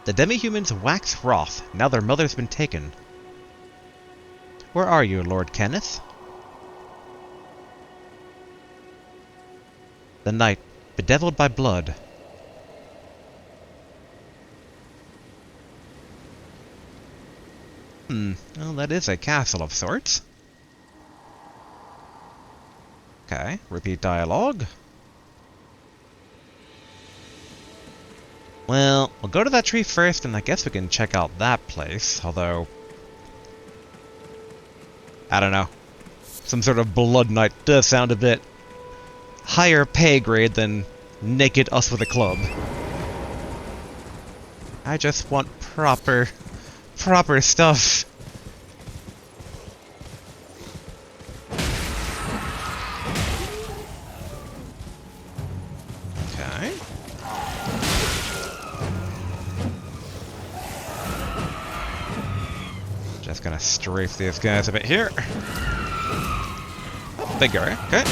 The demi-humans wax wroth, now their mother's been taken. Where are you, Lord Kenneth? The night, bedeviled by blood. Well, that is a castle of sorts. Okay, repeat dialogue. Well, we'll go to that tree first, and I guess we can check out that place, although... I don't know. Some sort of blood knight does sound a bit higher pay grade than naked us with a club. I just want proper stuff. Okay. Just gonna strafe these guys a bit here. Oh, big area. Okay.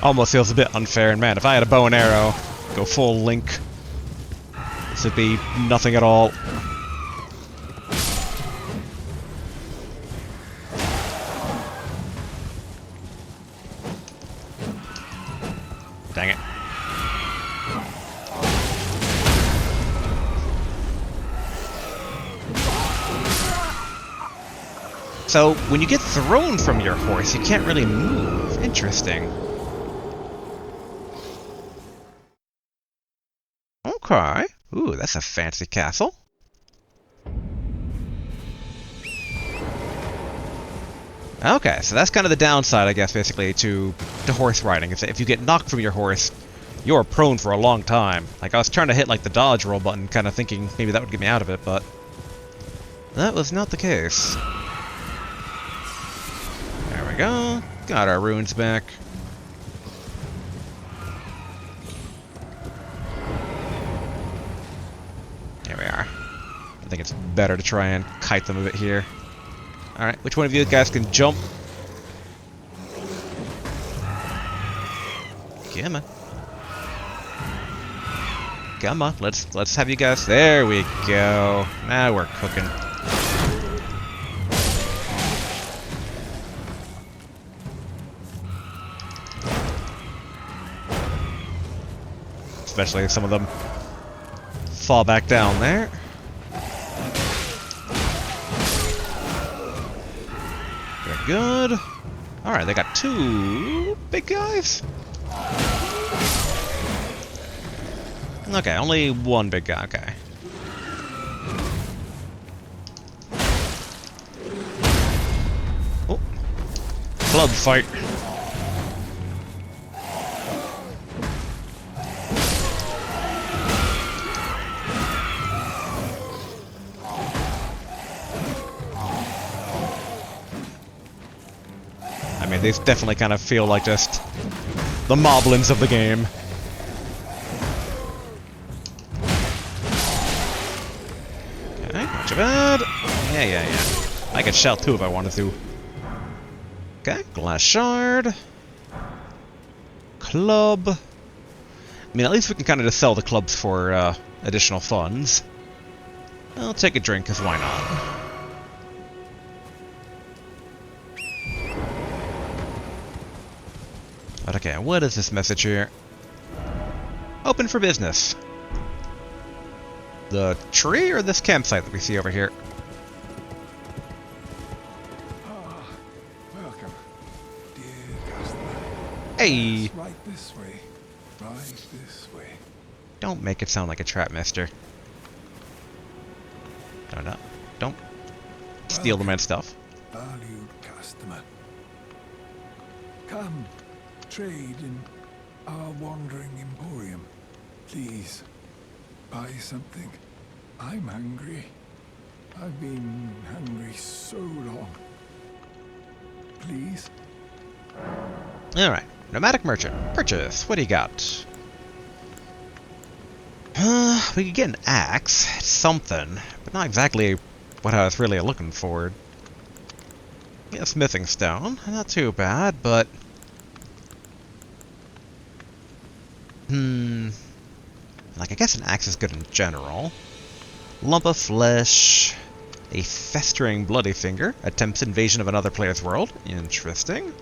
Almost feels a bit unfair, and man, if I had a bow and arrow, go full Link, this would be nothing at all. Dang it. So, when you get thrown from your horse, you can't really move. Interesting. Okay. Ooh, that's a fancy castle. Okay, so that's kind of the downside, I guess, basically, to horse riding. Is that if you get knocked from your horse, you're prone for a long time. Like, I was trying to hit, like, the dodge roll button, kind of thinking maybe that would get me out of it, but that was not the case. There we go. Got our runes back. Here we are. I think it's better to try and kite them a bit here. Alright, which one of you guys can jump? Come on. Come on, let's have you guys. There we go. Now we're cooking. Especially if some of them fall back down there. Very good. Alright, they got two big guys. Okay, only one big guy, okay. Oh. Club fight. I mean, these definitely kind of feel like just the moblins of the game. Okay, not too bad. Yeah. I could shout too if I wanted to. Okay, glass shard. Club. I mean, at least we can kind of just sell the clubs for additional funds. I'll take a drink, because why not? But okay, what is this message here? Open for business. The tree or this campsite that we see over here? Welcome, dear customer. Hey! Right this way. Right this way. Don't make it sound like a trap, mister. No. Don't steal the man's stuff. Valued customer. Come, trade in our wandering emporium. Please, buy something. I'm hungry. I've been hungry so long. Please? Alright. Nomadic merchant. Purchase. What do you got? We could get an axe. It's something. But not exactly what I was really looking for. Yeah, smithing stone. Not too bad, but... Like, I guess an axe is good in general. Lump of flesh. A festering bloody finger. Attempts invasion of another player's world. Interesting.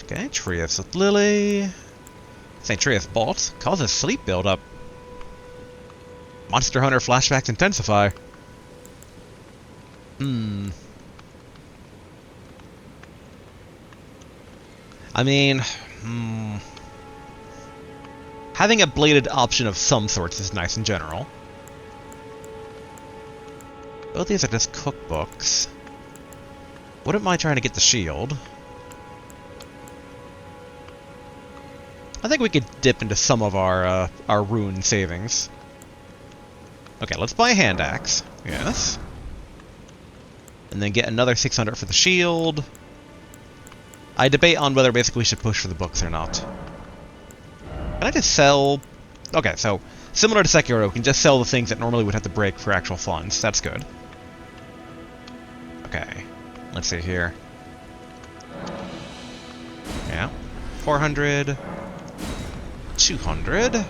Okay, Trius with Lily. St. Trius Bolt. Causes sleep buildup. Monster Hunter flashbacks intensify. I mean... Having a bladed option of some sorts is nice in general. Both these are just cookbooks. Wouldn't mind trying to get the shield. I think we could dip into some of our rune savings. Okay, let's buy a hand axe. Yes. And then get another 600 for the shield. I debate on whether basically we should push for the books or not. Can I just sell... Okay, so, similar to Sekiro, we can just sell the things that normally would have to break for actual funds. That's good. Okay, let's see here. Yeah, 400... 200...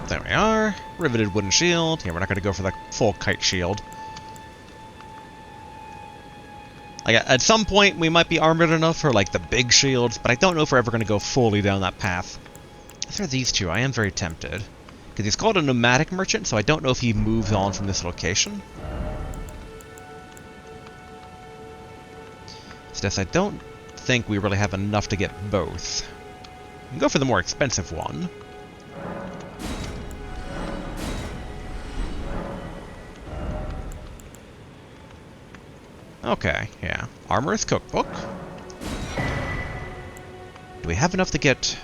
There we are. Riveted wooden shield. Yeah, we're not going to go for the full kite shield. Like, at some point, we might be armored enough for, like, the big shields, but I don't know if we're ever going to go fully down that path. If there are these two, I am very tempted. Because he's called a nomadic merchant, so I don't know if he moves on from this location. It's just I don't think we really have enough to get both. We can go for the more expensive one. Okay, yeah. Armorer's Cookbook. Do we have enough to get,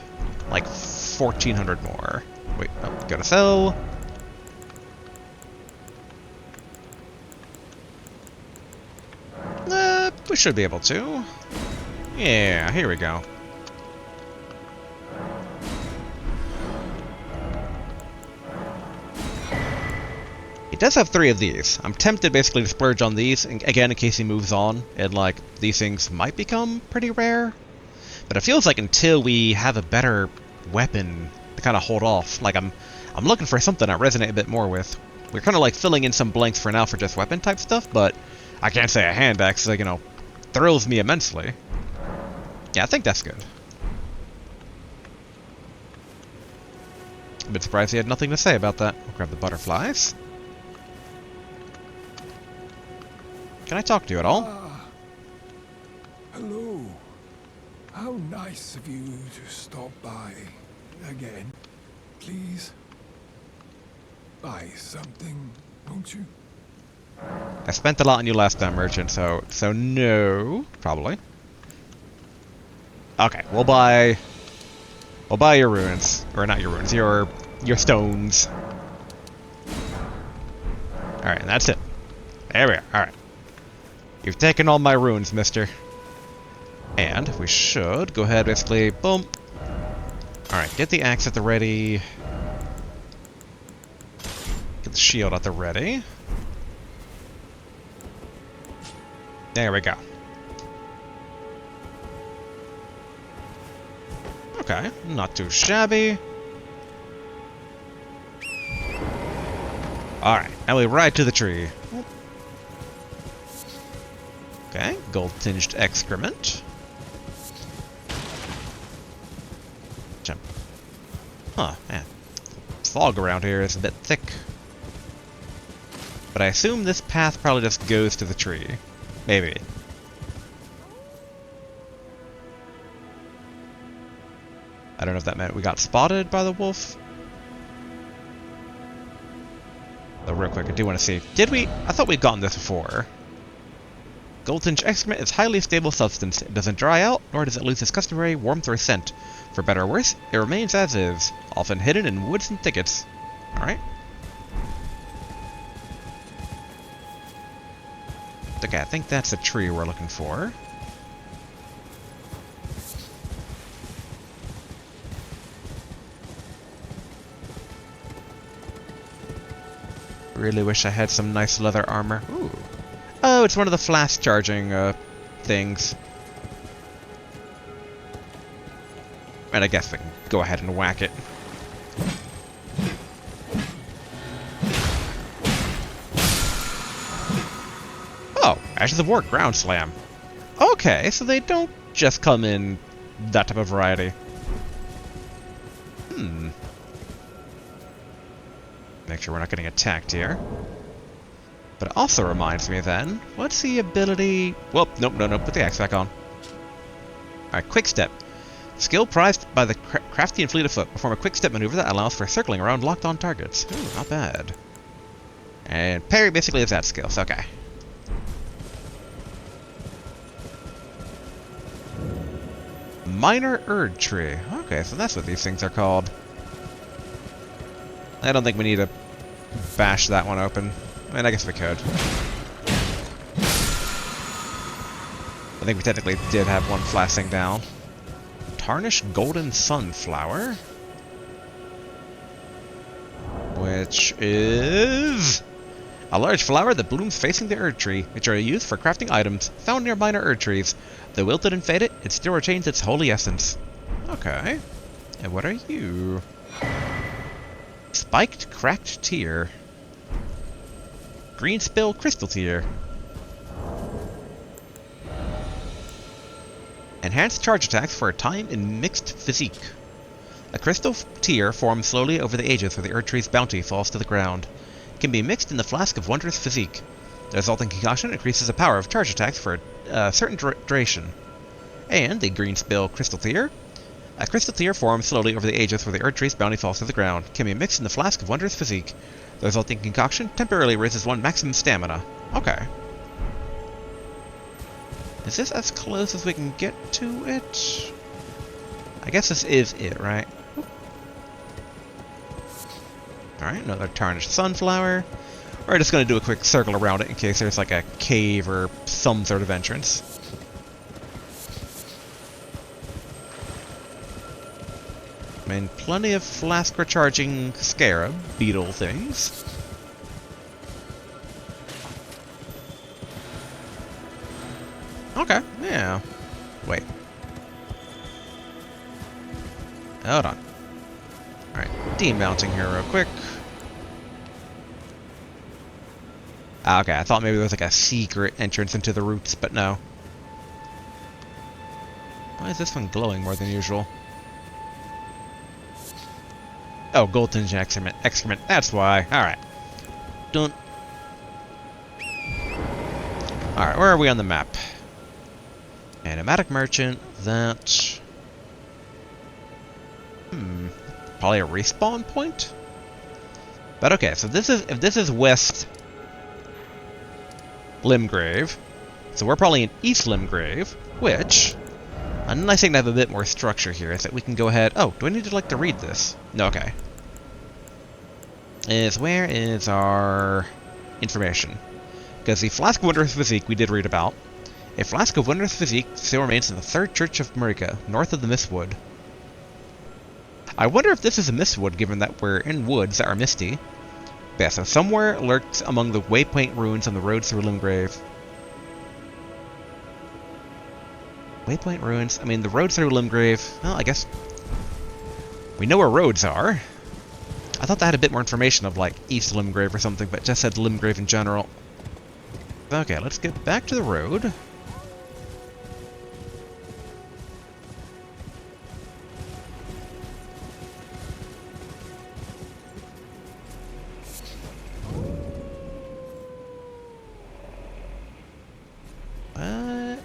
like, 1,400 more? Wait, oh, gotta sell. We should be able to. Yeah, here we go. He does have 3 of these. I'm tempted basically to splurge on these, again, in case he moves on, and, like, these things might become pretty rare. But it feels like until we have a better weapon to kind of hold off, like, I'm looking for something I resonate a bit more with. We're kind of, like, filling in some blanks for now for just weapon-type stuff, but I can't say a hand axe, like, you know, thrills me immensely. Yeah, I think that's good. A bit surprised he had nothing to say about that. We'll grab the butterflies. Can I talk to you at all? Ah, hello. How nice of you to stop by again. Please, buy something, won't you? I spent a lot on you last time, merchant, so no, probably. Okay, we'll buy your ruins, or not your ruins, your stones. All right, and that's it. There we are. All right, you've taken all my ruins, mister. And we should go ahead, basically, boom. All right, get the axe at the ready. Get the shield at the ready. There we go. Okay, not too shabby. Alright, now we ride to the tree. Okay, gold-tinged excrement. Jump. Huh, man. Fog around here is a bit thick. But I assume this path probably just goes to the tree. Maybe. I don't know if that meant we got spotted by the wolf. Though real quick, I do want to see. Did we? I thought we'd gotten this before. Goldfinch excrement is highly stable substance. It doesn't dry out, nor does it lose its customary warmth or scent. For better or worse, it remains as is, often hidden in woods and thickets. Alright. Okay, I think that's the tree we're looking for. Really wish I had some nice leather armor. Ooh. Oh, it's one of the flash charging things. And I guess we can go ahead and whack it. Oh, Ashes of War Ground Slam. Okay, so they don't just come in that type of variety. Make sure we're not getting attacked here. But it also reminds me then, what's the ability... Well, nope, put the axe back on. Alright, Quick Step. Skill prized by the crafty and fleet of foot. Perform a quick step maneuver that allows for circling around locked-on targets. Ooh, not bad. And parry basically is that skill, so okay. Minor Erd Tree. Okay, so that's what these things are called. I don't think we need to bash that one open. I mean, I guess we could. I think we technically did have one flashing down. Tarnished Golden Sunflower. Which is... a large flower that blooms facing the Erd Tree, which are used for crafting items found near minor Erd Trees. Though wilted and faded, it still retains its holy essence. Okay. And what are you? Spiked Cracked Tear. Green Spill Crystal Tear. Enhanced charge attacks for a time in mixed physique. A crystal tear forms slowly over the ages where the Erd Tree's bounty falls to the ground. It can be mixed in the flask of wondrous physique. The resulting concoction increases the power of charge attacks for a certain duration. And the green spill crystal tear. A crystal tear forms slowly over the ages where the Erd Tree's bounty falls to the ground. It can be mixed in the flask of wondrous physique. The resulting concoction temporarily raises one maximum stamina. Okay. Is this as close as we can get to it? I guess this is it, right? Alright, another tarnished sunflower. We're just going to do a quick circle around it in case there's like a cave or some sort of entrance. I mean, plenty of flask recharging scarab beetle things. Okay, yeah. Wait. Hold on. Alright, demounting here real quick. Okay, I thought maybe there was like a secret entrance into the roots, but no. Why is this one glowing more than usual? Oh, gold tinge excrement, that's why. Alright. Done. Alright, where are we on the map? Animatic merchant, that... Probably a respawn point? But okay, so this is, if this is West Limgrave, so we're probably in East Limgrave, which, a nice thing to have a bit more structure here is that we can go ahead... Oh, do I need to, like, to read this? No, okay. Where is our information? Because the Flask of Wondrous Physique we did read about. A Flask of Wondrous Physique still remains in the Third Church of Marika, north of the Mistwood. I wonder if this is a Mistwood, given that we're in woods that are misty. But yeah, so somewhere lurks among the waypoint ruins on the road through Limgrave. Waypoint ruins? I mean, the road through Limgrave... Well, I guess... we know where roads are. I thought that had a bit more information of, like, East Limgrave or something, but it just said Limgrave in general. Okay, let's get back to the road. What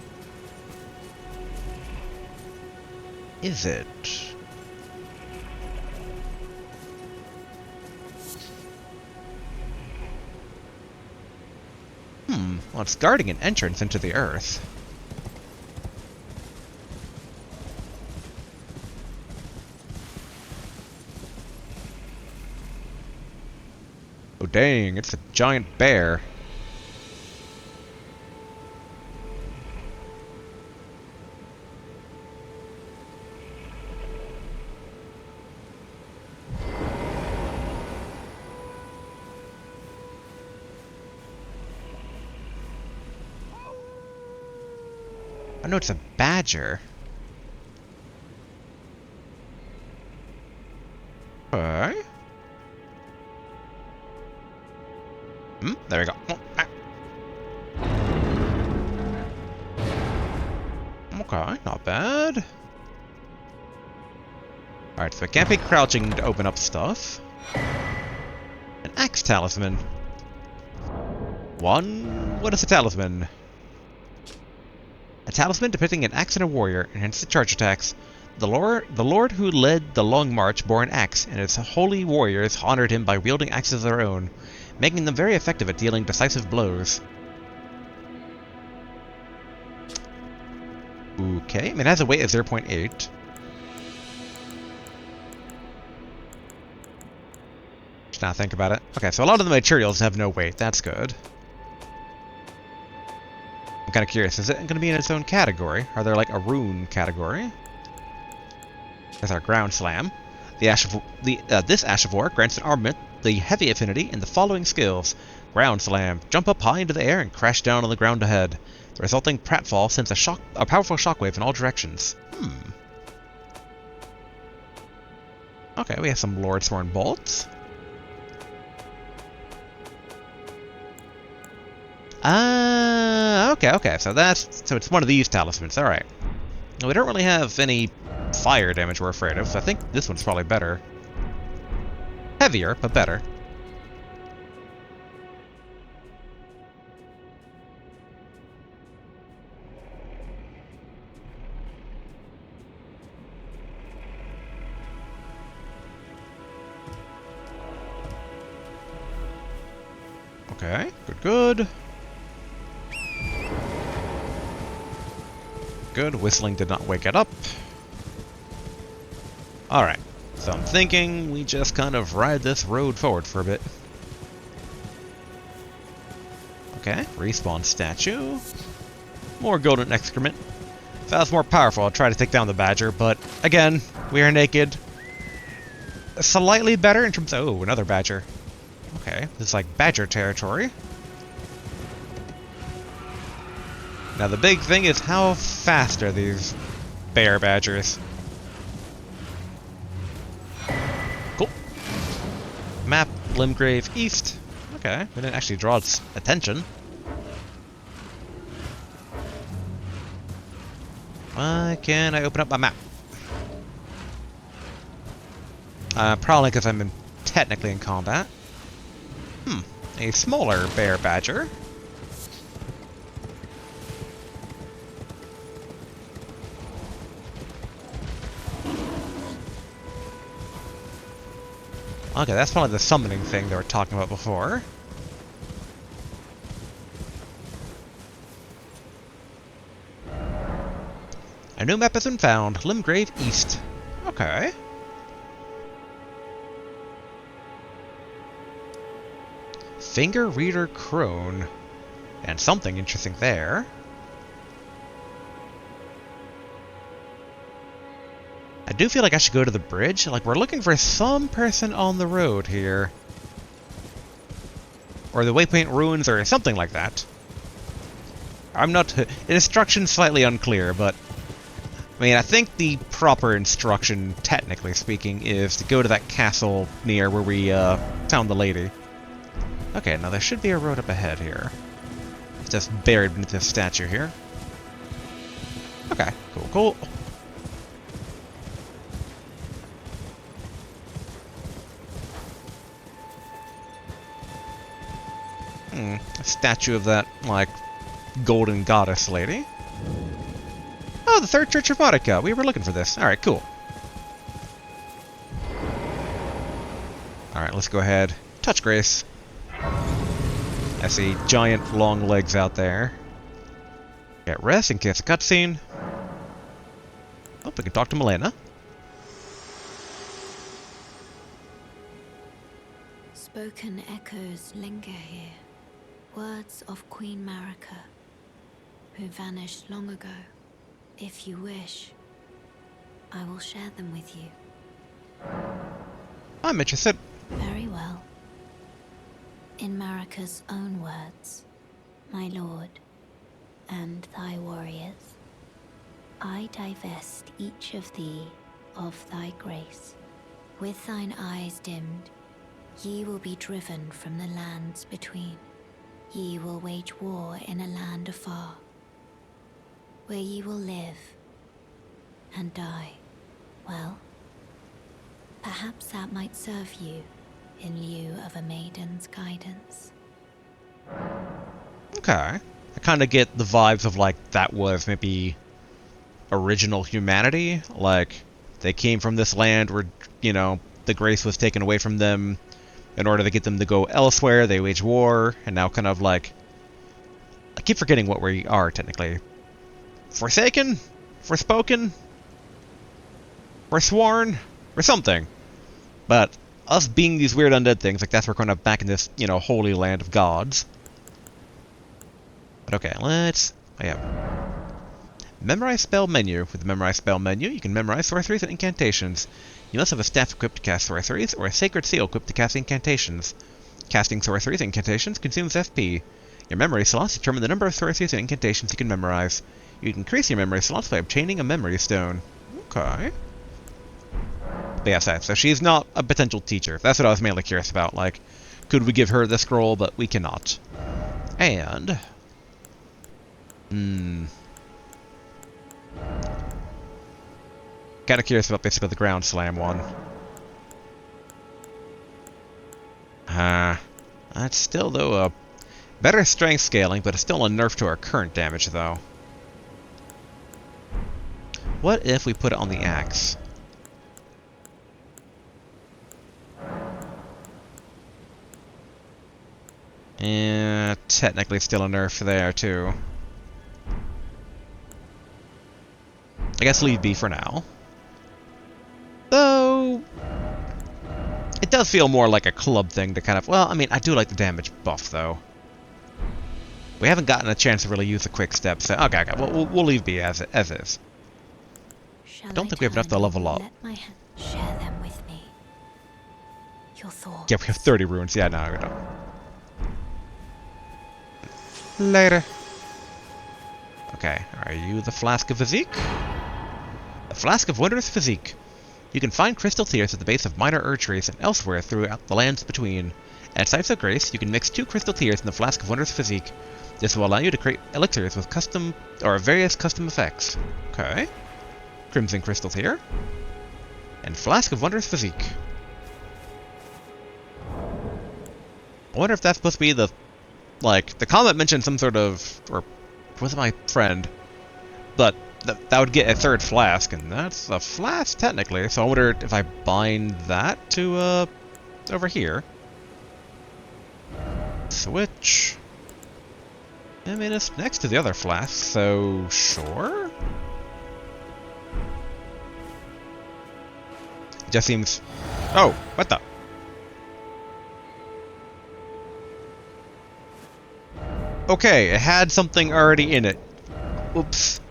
is it? Well, it's guarding an entrance into the earth. Oh dang, it's a giant bear. I know it's a badger. Okay. There we go. Oh, ah. Okay, not bad. Alright, so I can't be crouching to open up stuff. An axe talisman. What is a talisman? A talisman depicting an axe and a warrior, enhances the charge attacks. The lord who led the Long March bore an axe, and his holy warriors honored him by wielding axes of their own, making them very effective at dealing decisive blows. Okay, I mean, it has a weight of 0.8. Just now think about it. Okay, so a lot of the materials have no weight. That's good. I'm kind of curious, is it going to be in its own category? Are there like a rune category? There's our ground slam. This Ash of War grants an armament the heavy affinity in the following skills. Ground slam. Jump up high into the air and crash down on the ground ahead. The resulting pratfall sends a powerful shockwave in all directions. Okay, we have some Lordsworn bolts. Okay, so it's one of these talismans, alright. We don't really have any fire damage we're afraid of, so I think this one's probably better. Heavier, but better. Okay, good. Good, whistling did not wake it up. Alright, so I'm thinking we just kind of ride this road forward for a bit. Okay, respawn statue. More golden excrement. If I was more powerful, I'd try to take down the badger, but again, we are naked. Slightly better in terms of... Oh, another badger. Okay, this is like badger territory. Now the big thing is how fast are these bear badgers? Cool. Map, Limgrave East. Okay, we didn't actually draw its attention. Why can't I open up my map? Probably because I'm technically in combat. A smaller bear badger. Okay, that's probably the summoning thing they were talking about before. A new map has been found. Limgrave East. Okay. Finger Reader Crone. And something interesting there. I do feel like I should go to the bridge. Like, we're looking for some person on the road here. Or the Waypoint Ruins or something like that. I'm not... The instruction's slightly unclear, but... I mean, I think the proper instruction, technically speaking, is to go to that castle near where we found the lady. Okay, now there should be a road up ahead here. It's just buried beneath this statue here. Okay, cool. A statue of that, like, golden goddess lady. Oh, the Third Church of Monica. We were looking for this. Alright, cool. Alright, let's go ahead. Touch Grace. I see giant long legs out there. Get rest in case of cutscene. Oh, we can talk to Milena. Spoken echoes linger here. Words of Queen Marika, who vanished long ago. If you wish, I will share them with you. I'm interested. Very well. In Marika's own words, my lord, and thy warriors, I divest each of thee of thy grace. With thine eyes dimmed, ye will be driven from the lands between. Ye will wage war in a land afar, where ye will live and die. Well, perhaps that might serve you in lieu of a maiden's guidance. Okay. I kind of get the vibes of, like, that was maybe original humanity. Like, they came from this land where, you know, the grace was taken away from them. In order to get them to go elsewhere, they wage war, and now kind of like... I keep forgetting what we are, technically. Forsaken? Forspoken? Forsworn? Or something. But us being these weird undead things, like that's we're kind of back in this, you know, holy land of gods. But okay, let's... Oh yeah. Memorize spell menu. With the memorize spell menu, you can memorize sorceries and incantations. You must have a staff equipped to cast sorceries, or a sacred seal equipped to cast incantations. Casting sorceries and incantations consumes FP. Your memory slots determine the number of sorceries and incantations you can memorize. You can increase your memory slots by obtaining a memory stone. Okay. But yes, so she's not a potential teacher. That's what I was mainly curious about. Like, could we give her the scroll, but we cannot. And... Kind of curious about basically the ground slam one. That's still, though, a better strength scaling, but it's still a nerf to our current damage, though. What if we put it on the axe? Yeah, technically still a nerf there, too. I guess leave B for now. Though, it does feel more like a club thing to kind of... Well, I mean, I do like the damage buff, though. We haven't gotten a chance to really use the quick steps. So, okay, we'll leave B as is. I don't think we have enough to level up. Let my hand share them with me. Your thoughts. Yeah, we have 30 runes. Yeah, no, we don't. Later. Okay, are you the Flask of Physique? The Flask of Wondrous Physique. You can find crystal tears at the base of minor trees and elsewhere throughout the lands between. At Sites of Grace, you can mix 2 crystal tears in the Flask of Wondrous Physique. This will allow you to create elixirs with various custom effects. Okay. Crimson Crystal Tear. And Flask of Wondrous Physique. I wonder if that's supposed to be the... Like, the comment mentioned some sort of... Or with my friend. But that would get a 3rd flask, and that's a flask technically. So I wonder if I bind that to over here. Switch. I mean, it's next to the other flask, so sure. It just seems. Oh, what the? Okay, it had something already in it. Oops.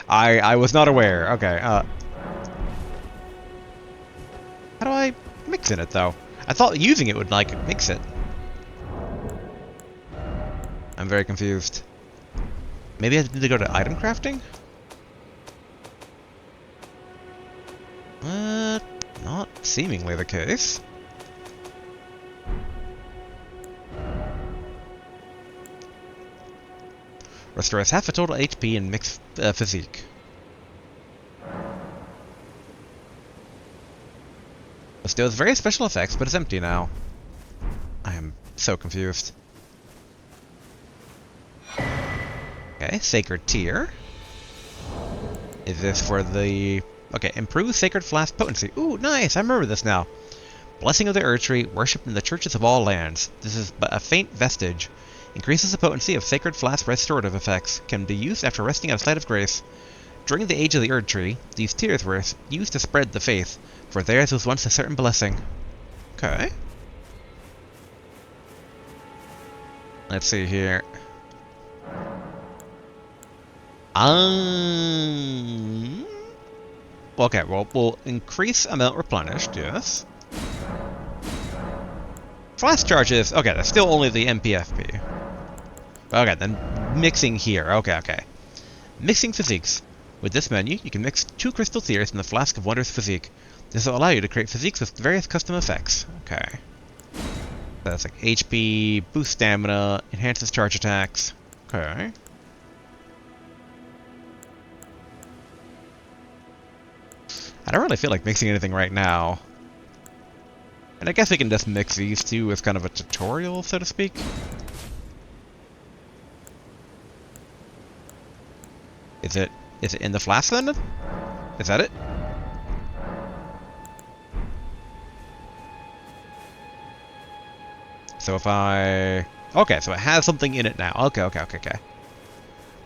I was not aware. Okay, how do I mix in it, though? I thought using it would, like, mix it. I'm very confused. Maybe I need to go to item crafting? Not seemingly the case. Restores half a total HP and mixed physique. Bestows various special effects, but it's empty now. I am so confused. Okay, Sacred Tear. Is this for the... Okay, improve Sacred Flask potency. Ooh, nice! I remember this now. Blessing of the Erdtree, worshipped in the churches of all lands. This is but a faint vestige. Increases the potency of Sacred Flask restorative effects. Can be used after resting at a site of grace. During the age of the Erdtree, these tears were used to spread the faith, for theirs was once a certain blessing. Okay. Let's see here. Okay, well, we'll increase amount replenished, yes. Flask charges, okay, that's still only the MPFP. Okay, then mixing here, okay. Mixing physiques. With this menu, you can mix 2 crystal tears in the Flask of Wondrous Physique. This will allow you to create physiques with various custom effects. Okay. So that's like HP, boost stamina, enhances charge attacks. Okay. I don't really feel like mixing anything right now. And I guess we can just mix these two as kind of a tutorial, so to speak. Is it in the flask then? Is that it? So if I... Okay, so it has something in it now. Okay.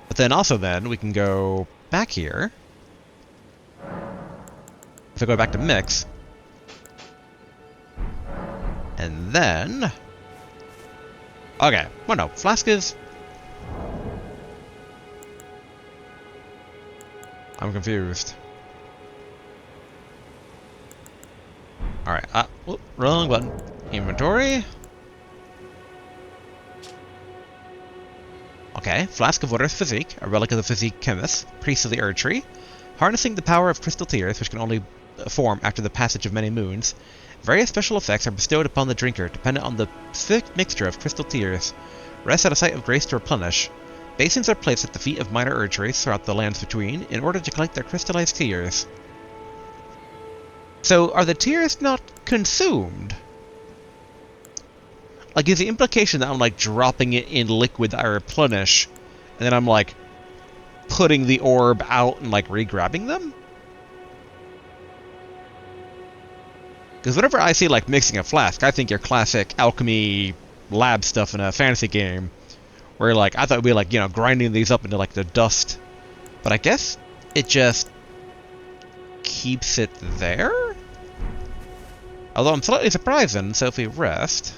But then also then, we can go back here. If I go back to mix. And then... Okay, well no, flask is... I'm confused. Alright, wrong button. Inventory. Okay, Flask of Wondrous Physique, a relic of the Physique Chemist, Priest of the Erdtree. Harnessing the power of crystal tears, which can only form after the passage of many moons. Various special effects are bestowed upon the drinker, dependent on the specific mixture of crystal tears. Rest at a site of grace to replenish. Basins are placed at the feet of minor Erdtrees throughout the lands between in order to collect their crystallized tears. So, are the tears not consumed? Like, is the implication that I'm, like, dropping it in liquid that I replenish, and then I'm, like, putting the orb out and, like, re-grabbing them? Because whenever I see, like, mixing a flask, I think your classic alchemy lab stuff in a fantasy game, where, like, I thought it'd be, like, you know, grinding these up into, like, the dust. But I guess it just keeps it there? Although I'm slightly surprised then, so if we rest...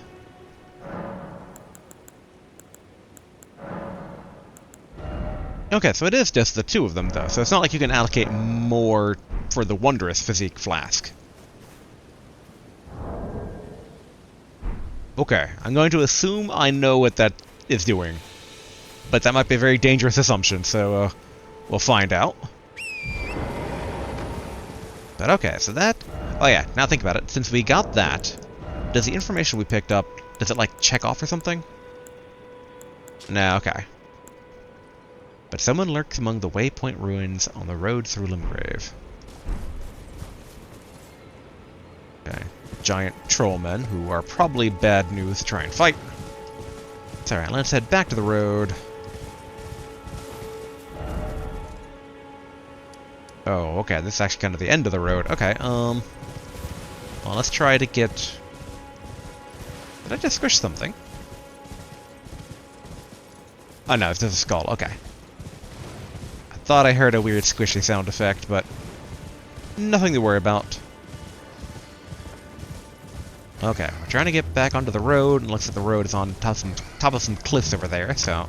Okay, so it is just the two of them, though, so it's not like you can allocate more for the Wondrous Physique Flask. Okay, I'm going to assume I know what that is doing. But that might be a very dangerous assumption, so we'll find out. But okay, so that... Oh yeah, now think about it. Since we got that, does the information we picked up, does it, like, check off or something? No, okay. But someone lurks among the waypoint ruins on the road through Limgrave. Okay. Giant trollmen, who are probably bad news to try and fight. It's alright, let's head back to the road. Oh, okay, this is actually kind of the end of the road. Okay, well, let's try to get... Did I just squish something? Oh no, it's just a skull, okay. I thought I heard a weird squishy sound effect, but nothing to worry about. Okay, we're trying to get back onto the road, and it looks like the road is on top of some cliffs over there, so...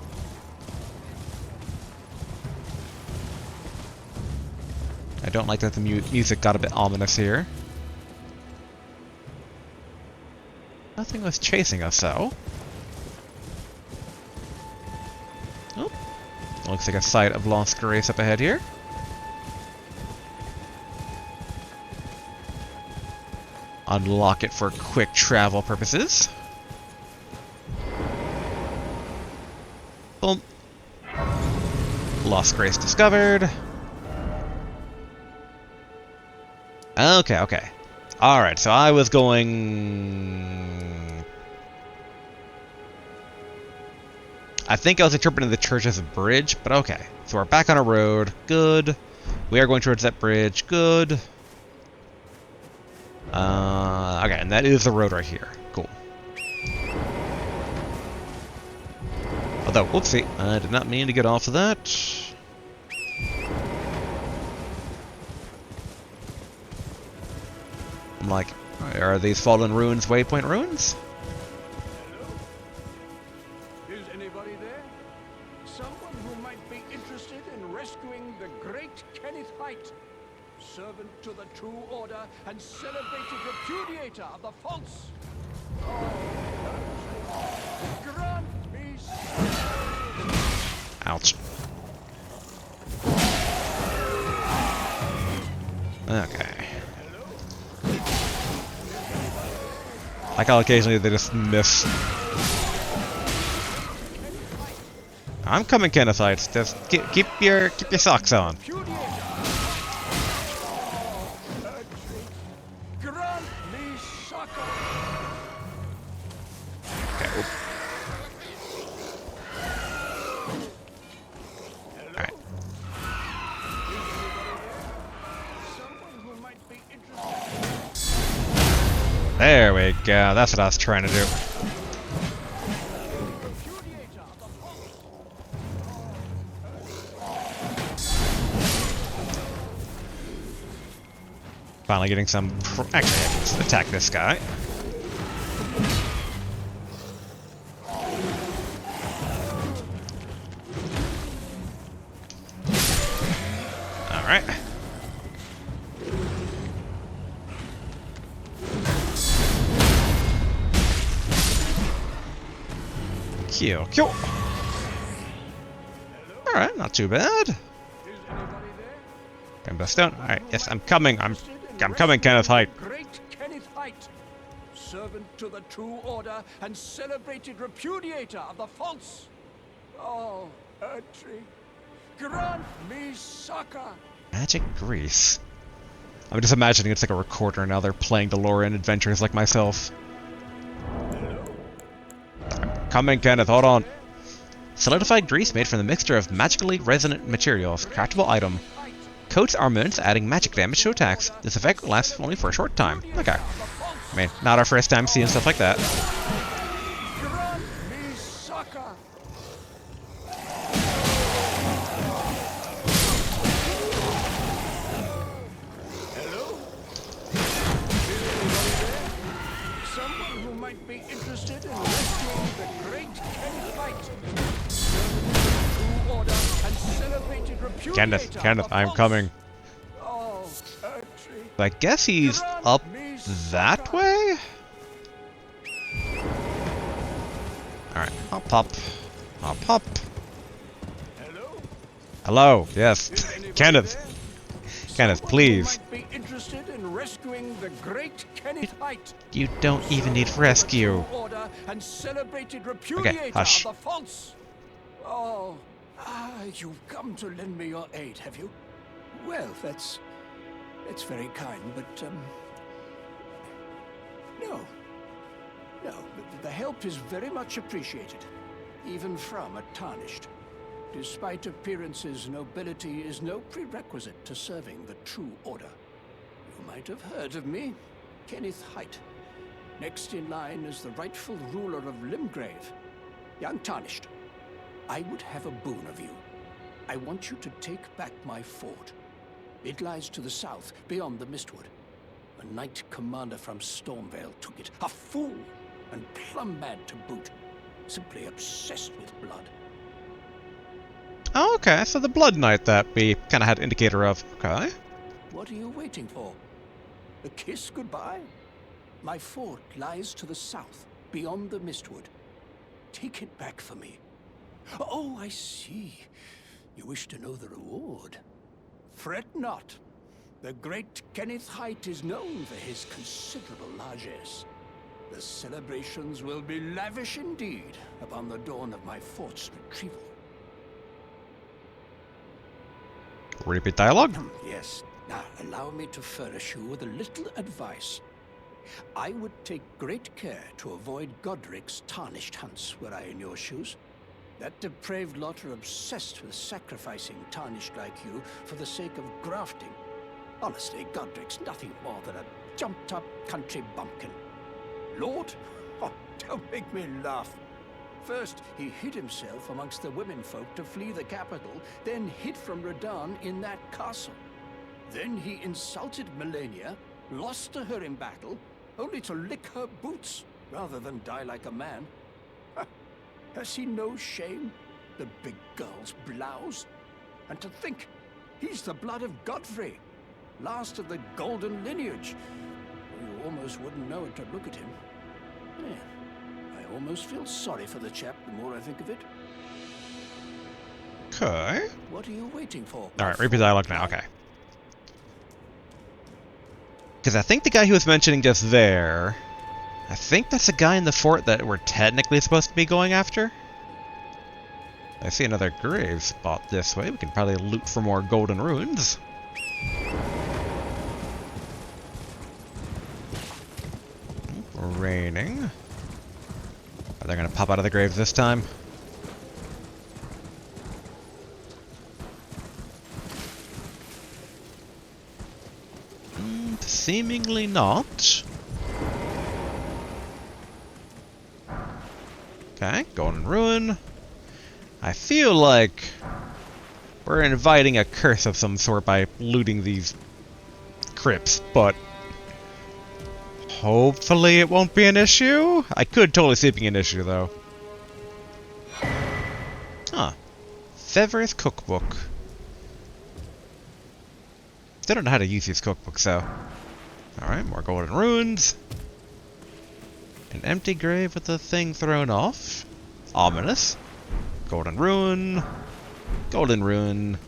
I don't like that the music got a bit ominous here. Nothing was chasing us, though. Oh. Looks like a site of lost grace up ahead here. Unlock it for quick travel purposes. Boom. Lost grace discovered. Okay, okay. Alright, so I was going... I think I was interpreting the church as a bridge, but okay. So we're back on a road. Good. We are going towards that bridge. Good. Okay, and that is the road right here. Cool. Although, whoopsie, I did not mean to get off of that. I'm like, are these fallen ruins waypoint ruins? Hello? Is anybody there? Someone who might be interested in rescuing the great Kenneth Height, servant to the true order and celebrated repudiator of the false. Grant me. Ouch. Okay. Like how occasionally they just miss. I'm coming, Kennethites. Just keep your socks on. Grant me succor. Okay. Alright. Someone who might be interested. There we go. That's what I was trying to do. Finally getting some... Actually, let's attack this guy. Alright. Kill, kill. Alright, not too bad. Rainbow Stone. Alright, yes, I'm coming. I'm coming, Kenneth Height. Great Kenneth Height, servant to the true order and celebrated repudiator of the false. Oh, Erdtree, grant me succor. Magic grease. I'm just imagining it's like a recorder now. They're playing DeLorean adventures like myself. Coming, Kenneth. Hold on. Solidified grease made from the mixture of magically resonant materials. Craftable item. Coats armaments, adding magic damage to attacks. This effect lasts only for a short time. Okay. I mean, not our first time seeing stuff like that. Grant me succor. Hello? Someone who might be interested in rescuing the great Kennyite. True order and celebrated repudiator Kenneth, of I'm false. coming. Oh, Erdtree. I guess he's up that way? Alright, hop, hop. Hop, hop. Hello? Hello, yes. Is anybody Kenneth. there? Kenneth, Someone please. who might be interested in rescuing the great Kennyite. You don't even need rescue. True order and celebrated repudiator hush. of the false. Oh, you've come to lend me your aid, have you? Well, that's very kind, but no, the help is very much appreciated, even from a tarnished. Despite appearances, nobility is no prerequisite to serving the true order. You might have heard of me, Kenneth Height. Next in line is the rightful ruler of Limgrave, young Tarnished. I would have a boon of you. I want you to take back my fort. It lies to the south, beyond the Mistwood. A knight commander from Stormvale took it. A fool, and plumb mad to boot. Simply obsessed with blood. Oh, okay, so the Blood Knight that we kind of had indicator of. Okay. What are you waiting for? A kiss goodbye? My fort lies to the south, beyond the Mistwood. Take it back for me. Oh, I see. You wish to know the reward. Fret not. The great Kenneth Height is known for his considerable largesse. The celebrations will be lavish indeed upon the dawn of my fort's retrieval. Repeat dialogue. Yes. Now, allow me to furnish you with a little advice. I would take great care to avoid Godric's tarnished hunts were I in your shoes. That depraved lot are obsessed with sacrificing tarnished like you for the sake of grafting. Honestly, Godric's nothing more than a jumped-up country bumpkin. Lord? Oh, don't make me laugh. First, he hid himself amongst the womenfolk to flee the capital, then hid from Radahn in that castle. Then he insulted Melania, lost to her in battle, only to lick her boots rather than die like a man. Has he no shame, the big girl's blouse? And to think, he's the blood of Godfrey, last of the golden lineage. You almost wouldn't know it to look at him. Yeah. I almost feel sorry for the chap the more I think of it. Okay. What are you waiting for? Alright, repeat dialogue now, okay. Because I think the guy who was mentioning just there, I think that's the guy in the fort that we're technically supposed to be going after. I see another grave spot this way. We can probably loot for more golden ruins. Raining. Are they going to pop out of the graves this time? Seemingly not. Okay, golden ruin. I feel like we're inviting a curse of some sort by looting these crypts, but hopefully it won't be an issue. I could totally see it being an issue, though. Huh. Fever's cookbook. Still don't know how to use these cookbooks, though. Alright, more golden runes. An empty grave with the thing thrown off. Ominous. Golden rune. Golden rune.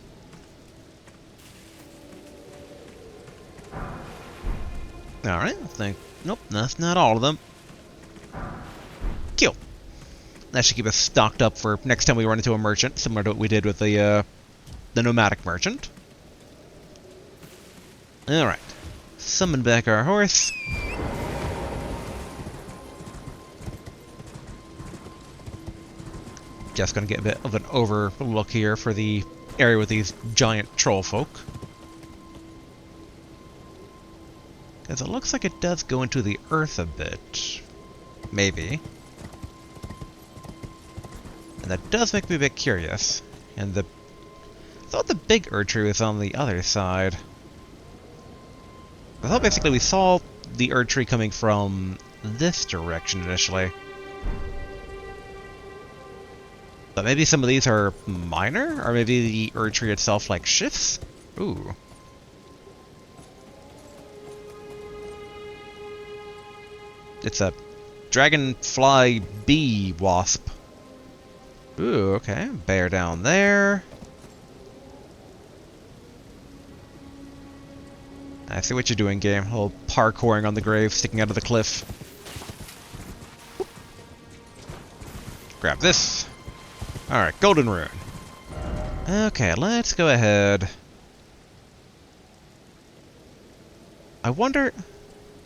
Alright, I think... Nope, that's not all of them. Kill. That should keep us stocked up for next time we run into a merchant, similar to what we did with the nomadic merchant. Alright. Summon back our horse. Just gonna get a bit of an overlook here for the area with these giant troll folk. Because it looks like it does go into the earth a bit. Maybe. And that does make me a bit curious. And I thought the big Erdtree was on the other side. I thought basically we saw the Erdtree coming from this direction initially. But maybe some of these are minor? Or maybe the Erdtree itself, like, shifts? Ooh. It's a dragonfly bee wasp. Ooh, okay. Bear down there. I see what you're doing, game. A little parkouring on the grave, sticking out of the cliff. Grab this. Alright, golden rune. Okay, let's go ahead. I wonder...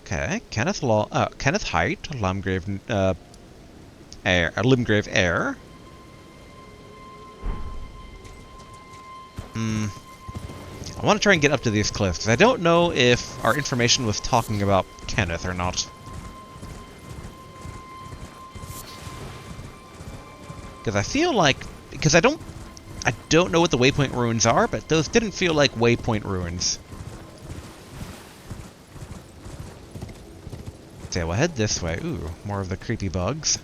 Okay, Kenneth Height, Limgrave Heir. I want to try and get up to these cliffs, because I don't know if our information was talking about Kenneth or not. Because I feel like... Because I don't know what the waypoint ruins are, but those didn't feel like waypoint ruins. Okay, we'll head this way. Ooh, more of the creepy bugs.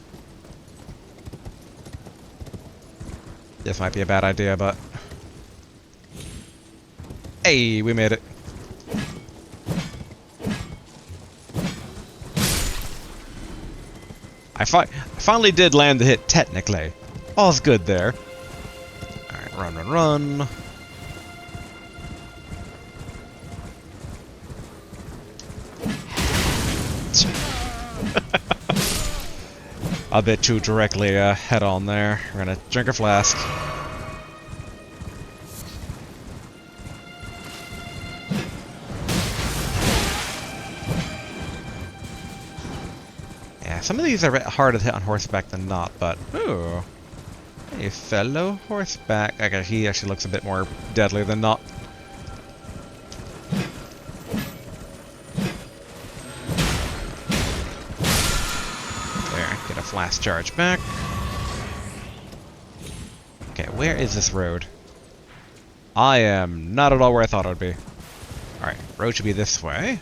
This might be a bad idea, but... Hey, we made it. I finally did land the hit, technically. All's good there. Alright, run, run, run. A bit too directly head on there. We're gonna drink a flask. Yeah, some of these are a bit harder to hit on horseback than not, but... Ooh. Hey, fellow horseback. Okay, he actually looks a bit more deadly than not. There, get a flash charge back. Okay, where is this road? I am not at all where I thought it would be. Alright, road should be this way.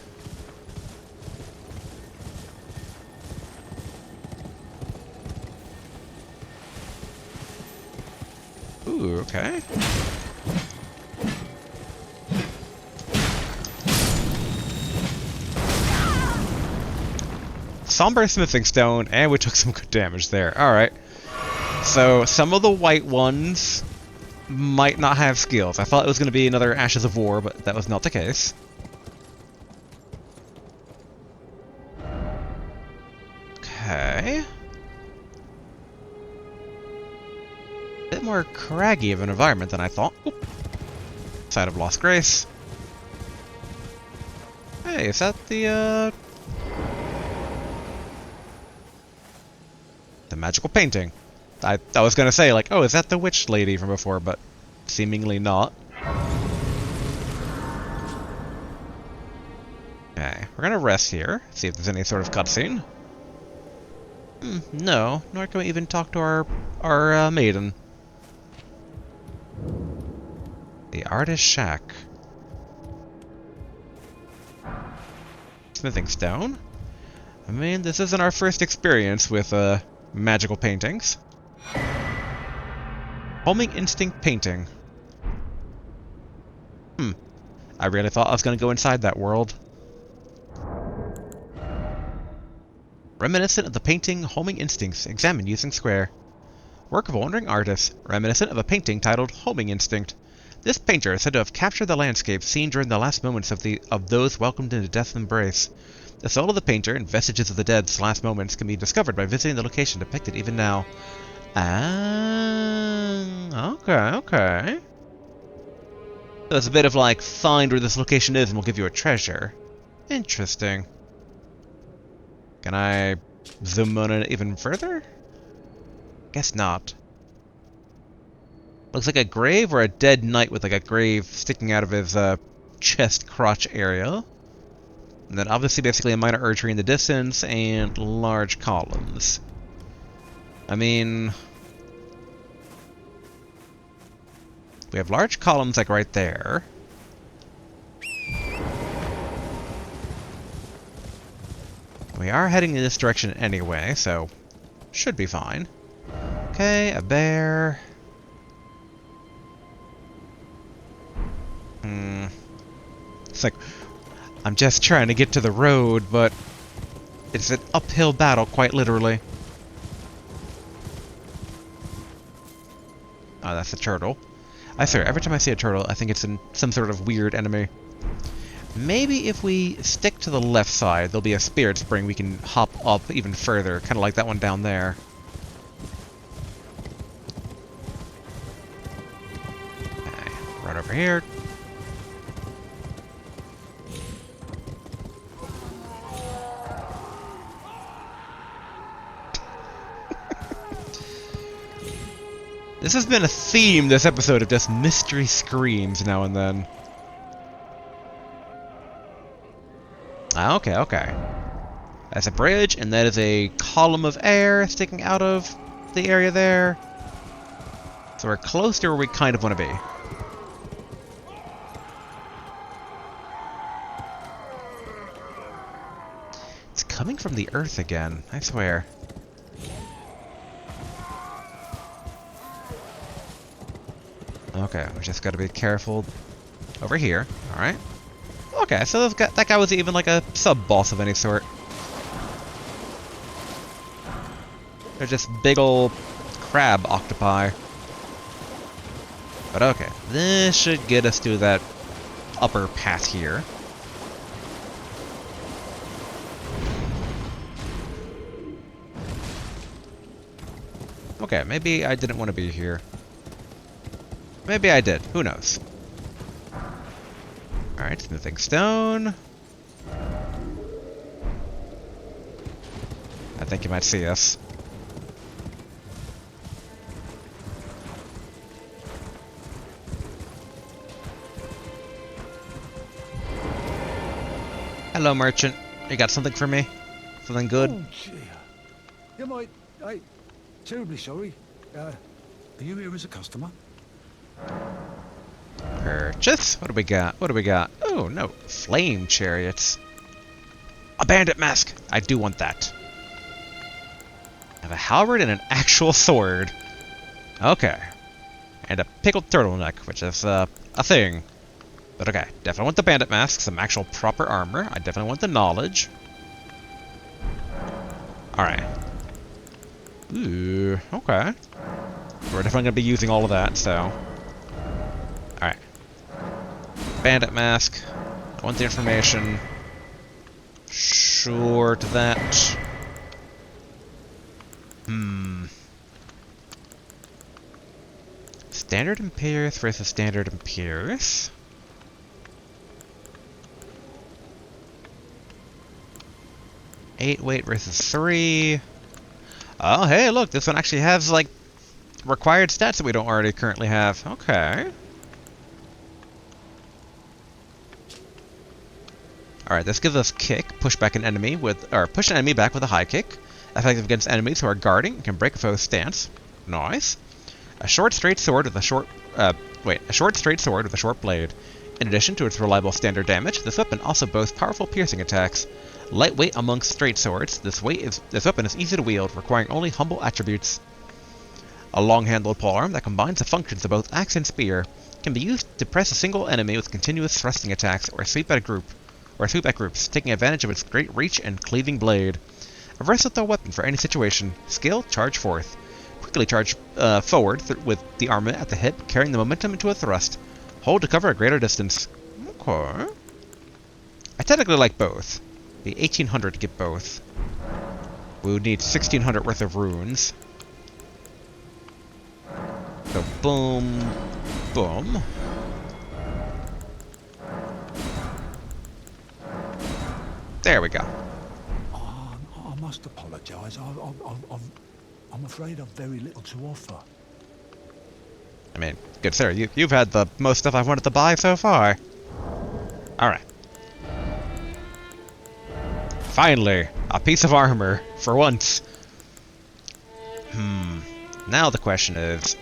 Ooh, okay. Somber Smithing Stone, and we took some good damage there. Alright. So, some of the white ones might not have skills. I thought it was going to be another Ashes of War, but that was not the case. Okay. Bit more craggy of an environment than I thought. Oop. Side of Lost Grace. Hey, is that the magical painting? I was gonna say, like, oh, is that the witch lady from before, but seemingly not. Okay, we're gonna rest here, see if there's any sort of cutscene. No, nor can we even talk to our maiden. The Artist Shack. Smithing Stone. I mean, this isn't our first experience with magical paintings. Homing Instinct Painting. I really thought I was going to go inside that world. Reminiscent of the painting Homing Instincts, examined using Square. Work of a wandering artist, reminiscent of a painting titled Homing Instinct. This painter is said to have captured the landscape seen during the last moments of those welcomed into death's embrace. The soul of the painter and vestiges of the dead's last moments can be discovered by visiting the location depicted even now. Ah, okay, okay. So it's a bit of like, find where this location is and we'll give you a treasure. Interesting. Can I zoom on it even further? Guess not. Looks like a grave or a dead knight with like a grave sticking out of his chest crotch area. And then obviously basically a minor archery in the distance and large columns. I mean, we have large columns like right there. We are heading in this direction anyway, so should be fine. Okay, a bear. It's like, I'm just trying to get to the road, but it's an uphill battle, quite literally. Oh, that's a turtle. I swear, every time I see a turtle, I think it's some sort of weird enemy. Maybe if we stick to the left side, there'll be a spirit spring we can hop up even further, kind of like that one down there. Okay, right over here. This has been a theme this episode of just mystery screams now and then. Ah, okay, okay. That's a bridge, and that is a column of air sticking out of the area there. So we're close to where we kind of want to be. It's coming from the earth again, I swear. Okay, we just gotta be careful over here. Alright. Okay, so that guy was even like a sub-boss of any sort. They're just big ol' crab octopi. But okay, this should get us to that upper path here. Okay, maybe I didn't want to be here. Maybe I did. Who knows? Alright, smoothing stone. I think you might see us. Hello, merchant. You got something for me? Something good? Oh, dear. You might... terribly sorry. Are you here as a customer? Purchase? What do we got? What do we got? Oh, no. Flame chariots. A bandit mask! I do want that. I have a halberd and an actual sword. Okay. And a pickled turtleneck, which is, a thing. But okay, definitely want the bandit mask, some actual proper armor. I definitely want the knowledge. Alright. Ooh, okay. We're definitely going to be using all of that, so... Alright. Bandit mask. I want the information. Sure to that. Standard Imperius versus Standard Imperius. Eight weight versus 3. Oh, hey, look, this one actually has, like, required stats that we don't already currently have. Okay. Alright, this gives us kick, push back an enemy with, or push an enemy back with a high kick. Effective against enemies who are guarding and can break a foe's stance. Nice. A short straight sword with a short, a short straight sword with a short blade. In addition to its reliable standard damage, this weapon also boasts powerful piercing attacks. Lightweight amongst straight swords, this weapon is easy to wield, requiring only humble attributes. A long-handled polearm that combines the functions of both axe and spear can be used to press a single enemy with continuous thrusting attacks or sweep at groups, taking advantage of its great reach and cleaving blade. A versatile weapon for any situation. Skill, charge forth. Quickly charge forward with the armament at the hip, carrying the momentum into a thrust. Hold to cover a greater distance. Okay. I technically like both. Be 1800 to get both. We would need 1600 worth of runes. So boom, boom. There we go. I must apologise. I'm afraid I've very little to offer. I mean, good sir, you've had the most stuff I've wanted to buy so far. Alright. Finally, a piece of armor, for once. Now the question is...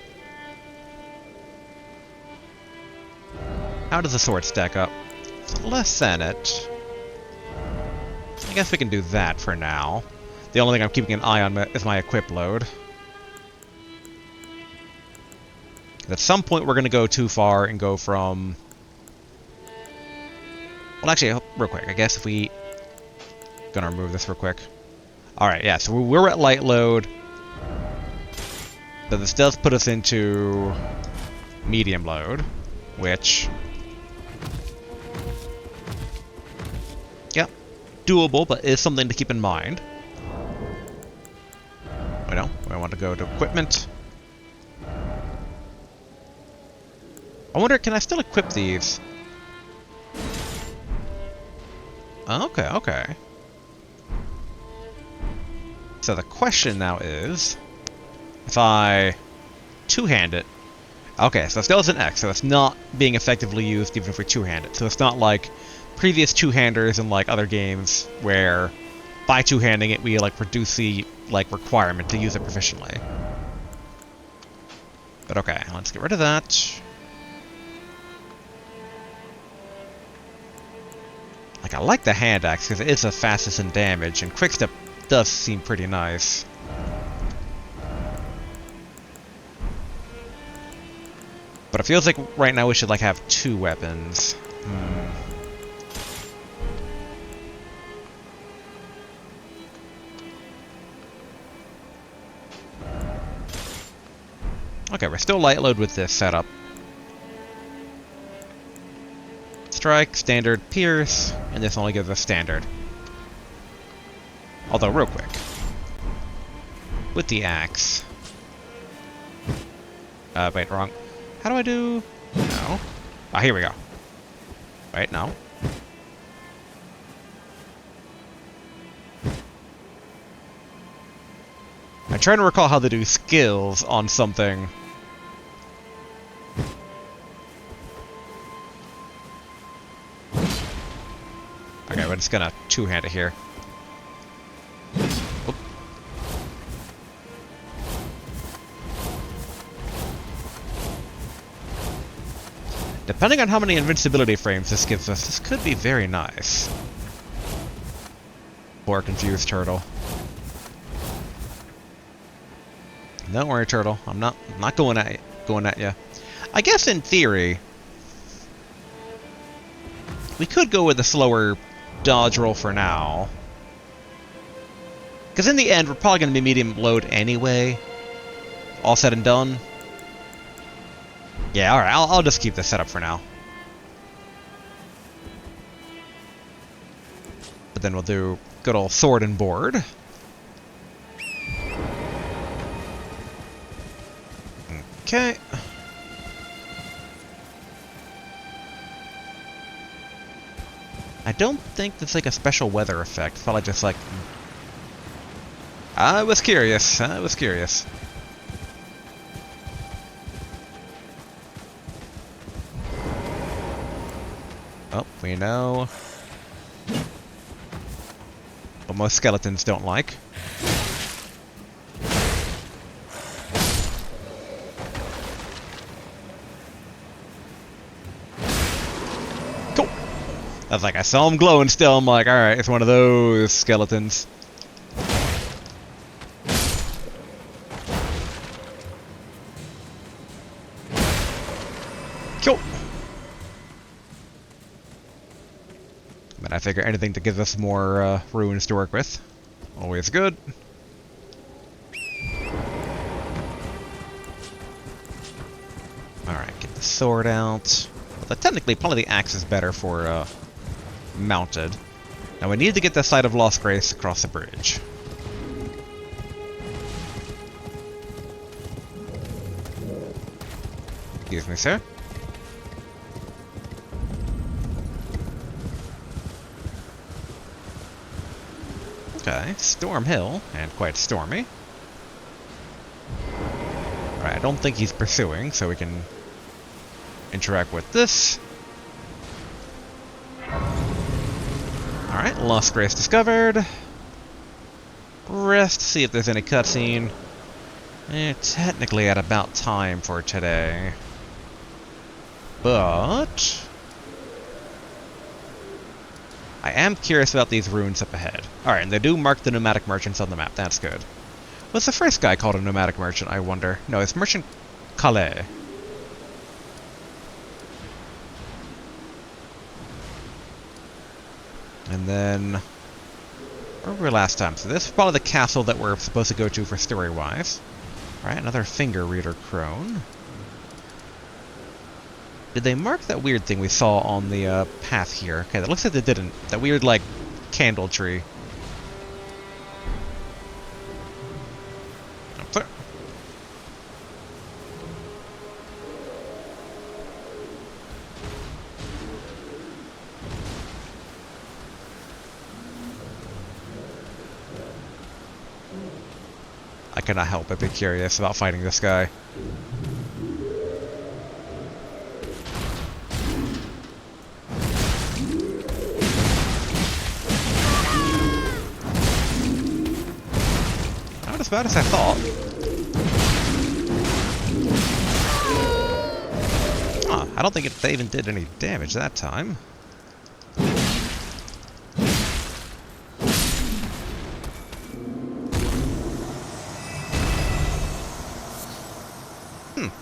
how does the sword stack up? Less than it. I guess we can do that for now. The only thing I'm keeping an eye on is my equip load. At some point we're going to go too far and go from... well, actually, real quick, I guess if we... gonna remove this real quick. Alright, yeah, so we're at light load. But this does put us into medium load, which... yep, doable, but is something to keep in mind. I know, I want to go to equipment. I wonder, can I still equip these? Okay, okay. So the question now is, if I two-hand it... okay, so it still has an X, so it's not being effectively used even if we two-hand it. So it's not like previous two-handers in like other games where by two-handing it we like reduce the like requirement to use it proficiently. But okay, let's get rid of that. Like, I like the hand axe because it is the fastest in damage, and quickstep does seem pretty nice. But it feels like right now we should like have two weapons. Okay, we're still light load with this setup. Strike, standard, pierce, and this only gives us standard. Although, real quick. With the axe. Wait, wrong. How do I do... no. Ah, here we go. Wait, no. I'm trying to recall how to do skills on something. Okay, we're just gonna two-hand it here. Oop. Depending on how many invincibility frames this gives us, this could be very nice. Poor confused turtle. Don't worry, turtle. I'm not going at you. I guess in theory, we could go with a slower dodge roll for now. Because in the end, we're probably going to be medium load anyway. All said and done. Yeah, alright, I'll just keep this set up for now. But then we'll do good old sword and board. Okay. I don't think there's like a special weather effect. It's probably just like... I was curious. I was curious. Oh, we know what most skeletons don't like. Cool. I was like, I saw him glowing still. I'm like, alright, it's one of those skeletons. Cool. But I figure anything to give us more ruins to work with. Always good. Alright, get the sword out. Although technically, probably the axe is better for mounted. Now we need to get the site of Lost Grace across the bridge. Excuse me, sir. Okay, Storm Hill, and quite stormy. Alright, I don't think he's pursuing, so we can interact with this. Alright, Lost Grace discovered. Rest, see if there's any cutscene. Technically at about time for today. But I am curious about these runes up ahead. Alright, and they do mark the nomadic merchants on the map. That's good. What's the first guy called a nomadic merchant, I wonder? No, it's Merchant Calais. And then where were we last time? So this is probably the castle that we're supposed to go to for story-wise. Alright, another finger reader crone. Did they mark that weird thing we saw on the path here? Okay, that looks like they didn't. That weird, like, candle tree. Up there. I cannot help but be curious about fighting this guy. Not as bad as I thought. Huh, I don't think they even did any damage that time.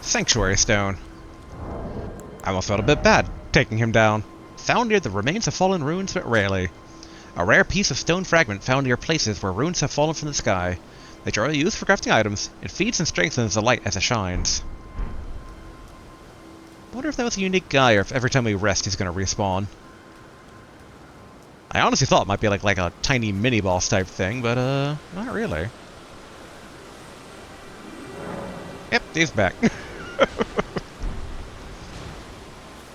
Sanctuary Stone. I almost felt a bit bad taking him down. Found near the remains of fallen ruins, but rarely. A rare piece of stone fragment found near places where runes have fallen from the sky. They are used for crafting items. It feeds and strengthens the light as it shines. I wonder if that was a unique guy, or if every time we rest he's gonna respawn. I honestly thought it might be like a tiny mini-boss type thing, but not really. Yep, he's back.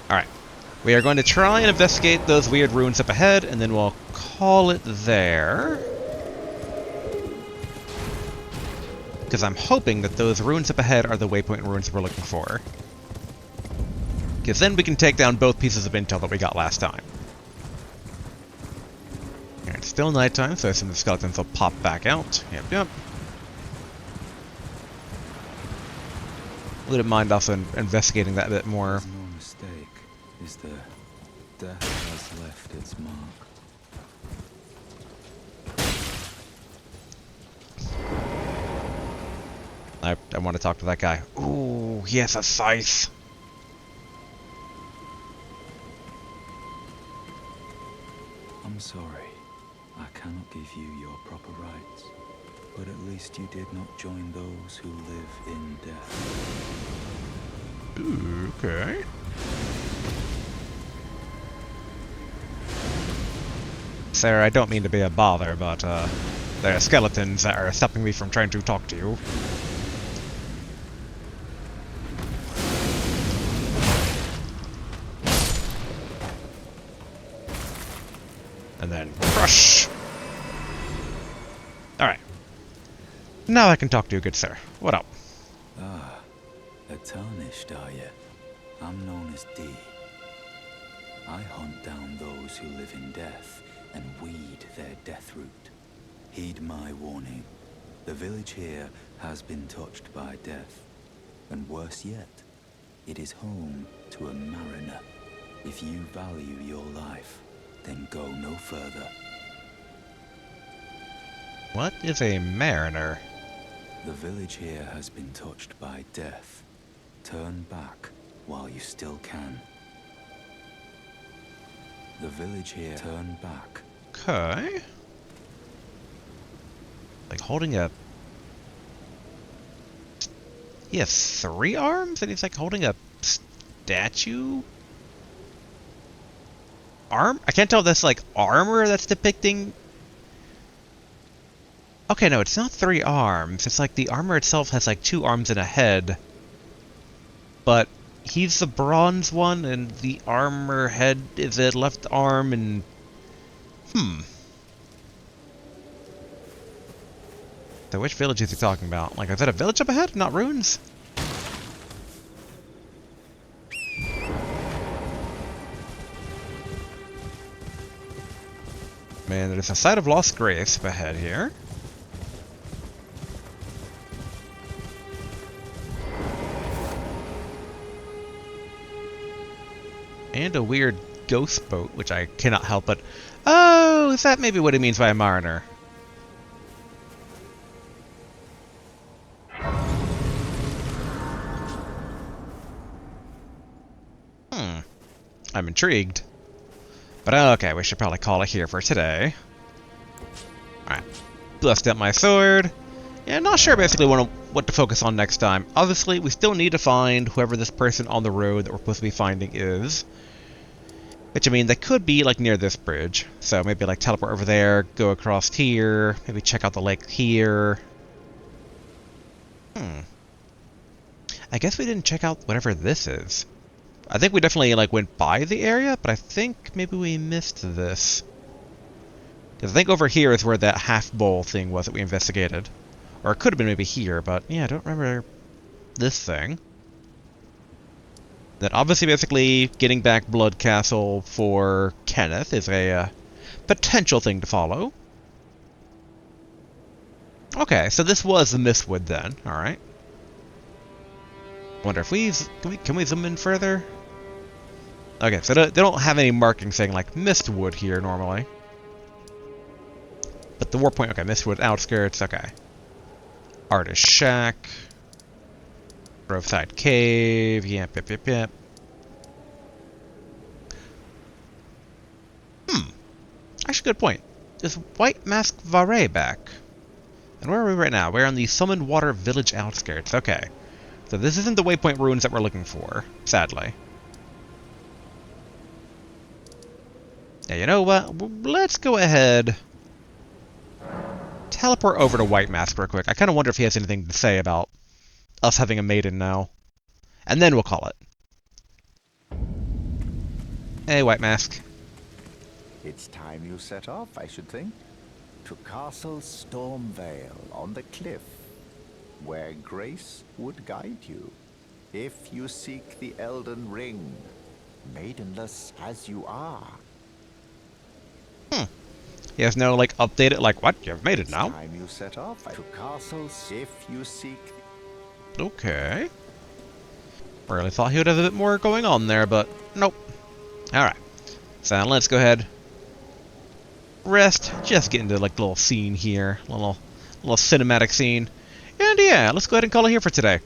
Alright. We are going to try and investigate those weird ruins up ahead, and then we'll call it there. Because I'm hoping that those ruins up ahead are the waypoint ruins we're looking for. Because then we can take down both pieces of intel that we got last time. Alright, it's still nighttime, so some of the skeletons will pop back out. Yep. Wouldn't mind also investigating that a bit more. There's no mistake, is there? Death has left its mark. I want to talk to that guy. Ooh, he has a scythe. I'm sorry. I cannot give you your proper rights. But at least you did not join those who live in death. Ooh, okay. Sir, I don't mean to be a bother, but there are skeletons that are stopping me from trying to talk to you. And then crush! Alright. Now I can talk to you, good sir. What up? Ah, a tarnished, are you? I'm known as D. I hunt down those who live in death and weed their death root. Heed my warning. The village here has been touched by death. And worse yet, it is home to a mariner. If you value your life, then go no further. What is a mariner? The village here has been touched by death. Turn back while you still can. The village here, turn back. Okay. Like holding a... He has 3 arms? And he's like holding a statue? Arm? I can't tell if that's like armor that's depicting... Okay, no, it's not 3 arms. It's like the armor itself has like 2 arms and a head. But he's the bronze one, and the armor head is a left arm, and... So which village is he talking about? Like, is that a village up ahead, not ruins? Man, there's a site of lost graves up ahead here. And a weird ghost boat, which I cannot help but... Oh, is that maybe what he means by a mariner? I'm intrigued. But okay, we should probably call it here for today. Alright. Blessed up my sword. Yeah, not sure basically what to focus on next time. Obviously, we still need to find whoever this person on the road that we're supposed to be finding is. Which, I mean, they could be, like, near this bridge. So maybe, like, teleport over there, go across here, maybe check out the lake here. I guess we didn't check out whatever this is. I think we definitely, like, went by the area, but I think maybe we missed this. Because I think over here is where that half-bowl thing was that we investigated. Or it could have been maybe here, but, yeah, I don't remember this thing. Then obviously, basically, getting back Blood Castle for Kenneth is a potential thing to follow. Okay, so this was the Mistwood then. Alright. Wonder if can we zoom in further? Okay, so they don't have any marking saying, like, Mistwood here normally. But the warp point, okay, Mistwood outskirts, okay. Artist Shack. Groveside Cave, yep. Actually, good point. Is White Mask Vare back? And where are we right now? We're on the Summoned Water Village outskirts, okay. So this isn't the waypoint ruins that we're looking for, sadly. Yeah, you know what? Let's go ahead. Teleport over to White Mask real quick. I kind of wonder if he has anything to say about us having a maiden now. And then we'll call it. Hey, White Mask. It's time you set off, I should think. To Castle Stormvale on the cliff, where grace would guide you. If you seek the Elden Ring, maidenless as you are. He has no, like, updated, like, what? You've made it now? It's time you set off to castles if you seek... Okay. Really thought he would have a bit more going on there, but nope. Alright. So let's go ahead. Rest. Just get into, like, the little scene here. Little cinematic scene. And yeah, let's go ahead and call it here for today.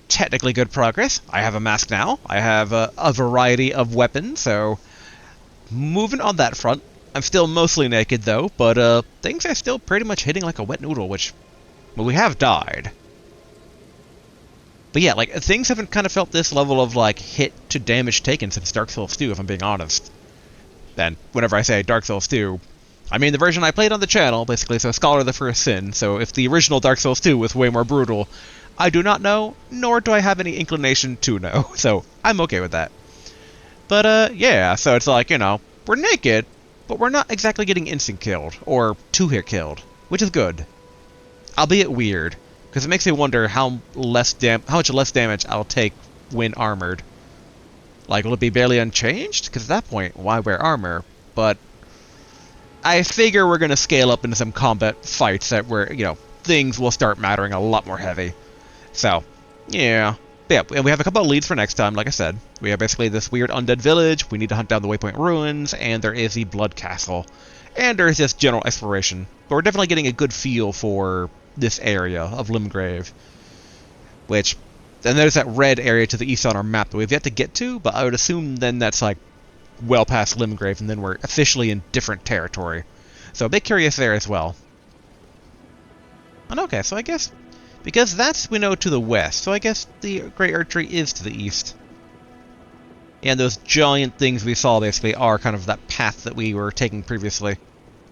Technically good progress. I have a mask now. I have a variety of weapons, so... Moving on that front. I'm still mostly naked, though, but things are still pretty much hitting like a wet noodle, which... Well, we have died. But yeah, like, things haven't kind of felt this level of, like, hit to damage taken since Dark Souls 2, if I'm being honest. And whenever I say Dark Souls 2, I mean the version I played on the channel, basically, so Scholar of the First Sin, so if the original Dark Souls 2 was way more brutal, I do not know, nor do I have any inclination to know, so I'm okay with that. But, yeah, so it's like, you know, we're naked, but we're not exactly getting instant killed, or two-hit killed, which is good. Albeit weird, because it makes me wonder how much less damage I'll take when armored. Like, will it be barely unchanged? Because at that point, why wear armor? But I figure we're going to scale up into some combat fights that where, you know, things will start mattering a lot more heavy. So, yeah. Yeah, and we have a couple of leads for next time, like I said. We have basically this weird undead village, we need to hunt down the Waypoint Ruins, and there is the Blood Castle. And there's just general exploration. But we're definitely getting a good feel for this area of Limgrave. Which, and there's that red area to the east on our map that we've yet to get to, but I would assume then that's like well past Limgrave, and then we're officially in different territory. So a bit curious there as well. And okay, so I guess... Because that's, we know, to the west, so I guess the Great Archery is to the east. And those giant things we saw, basically, are kind of that path that we were taking previously.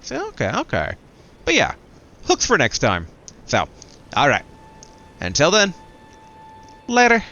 So, okay. But yeah, hooks for next time. So, alright. Until then, later.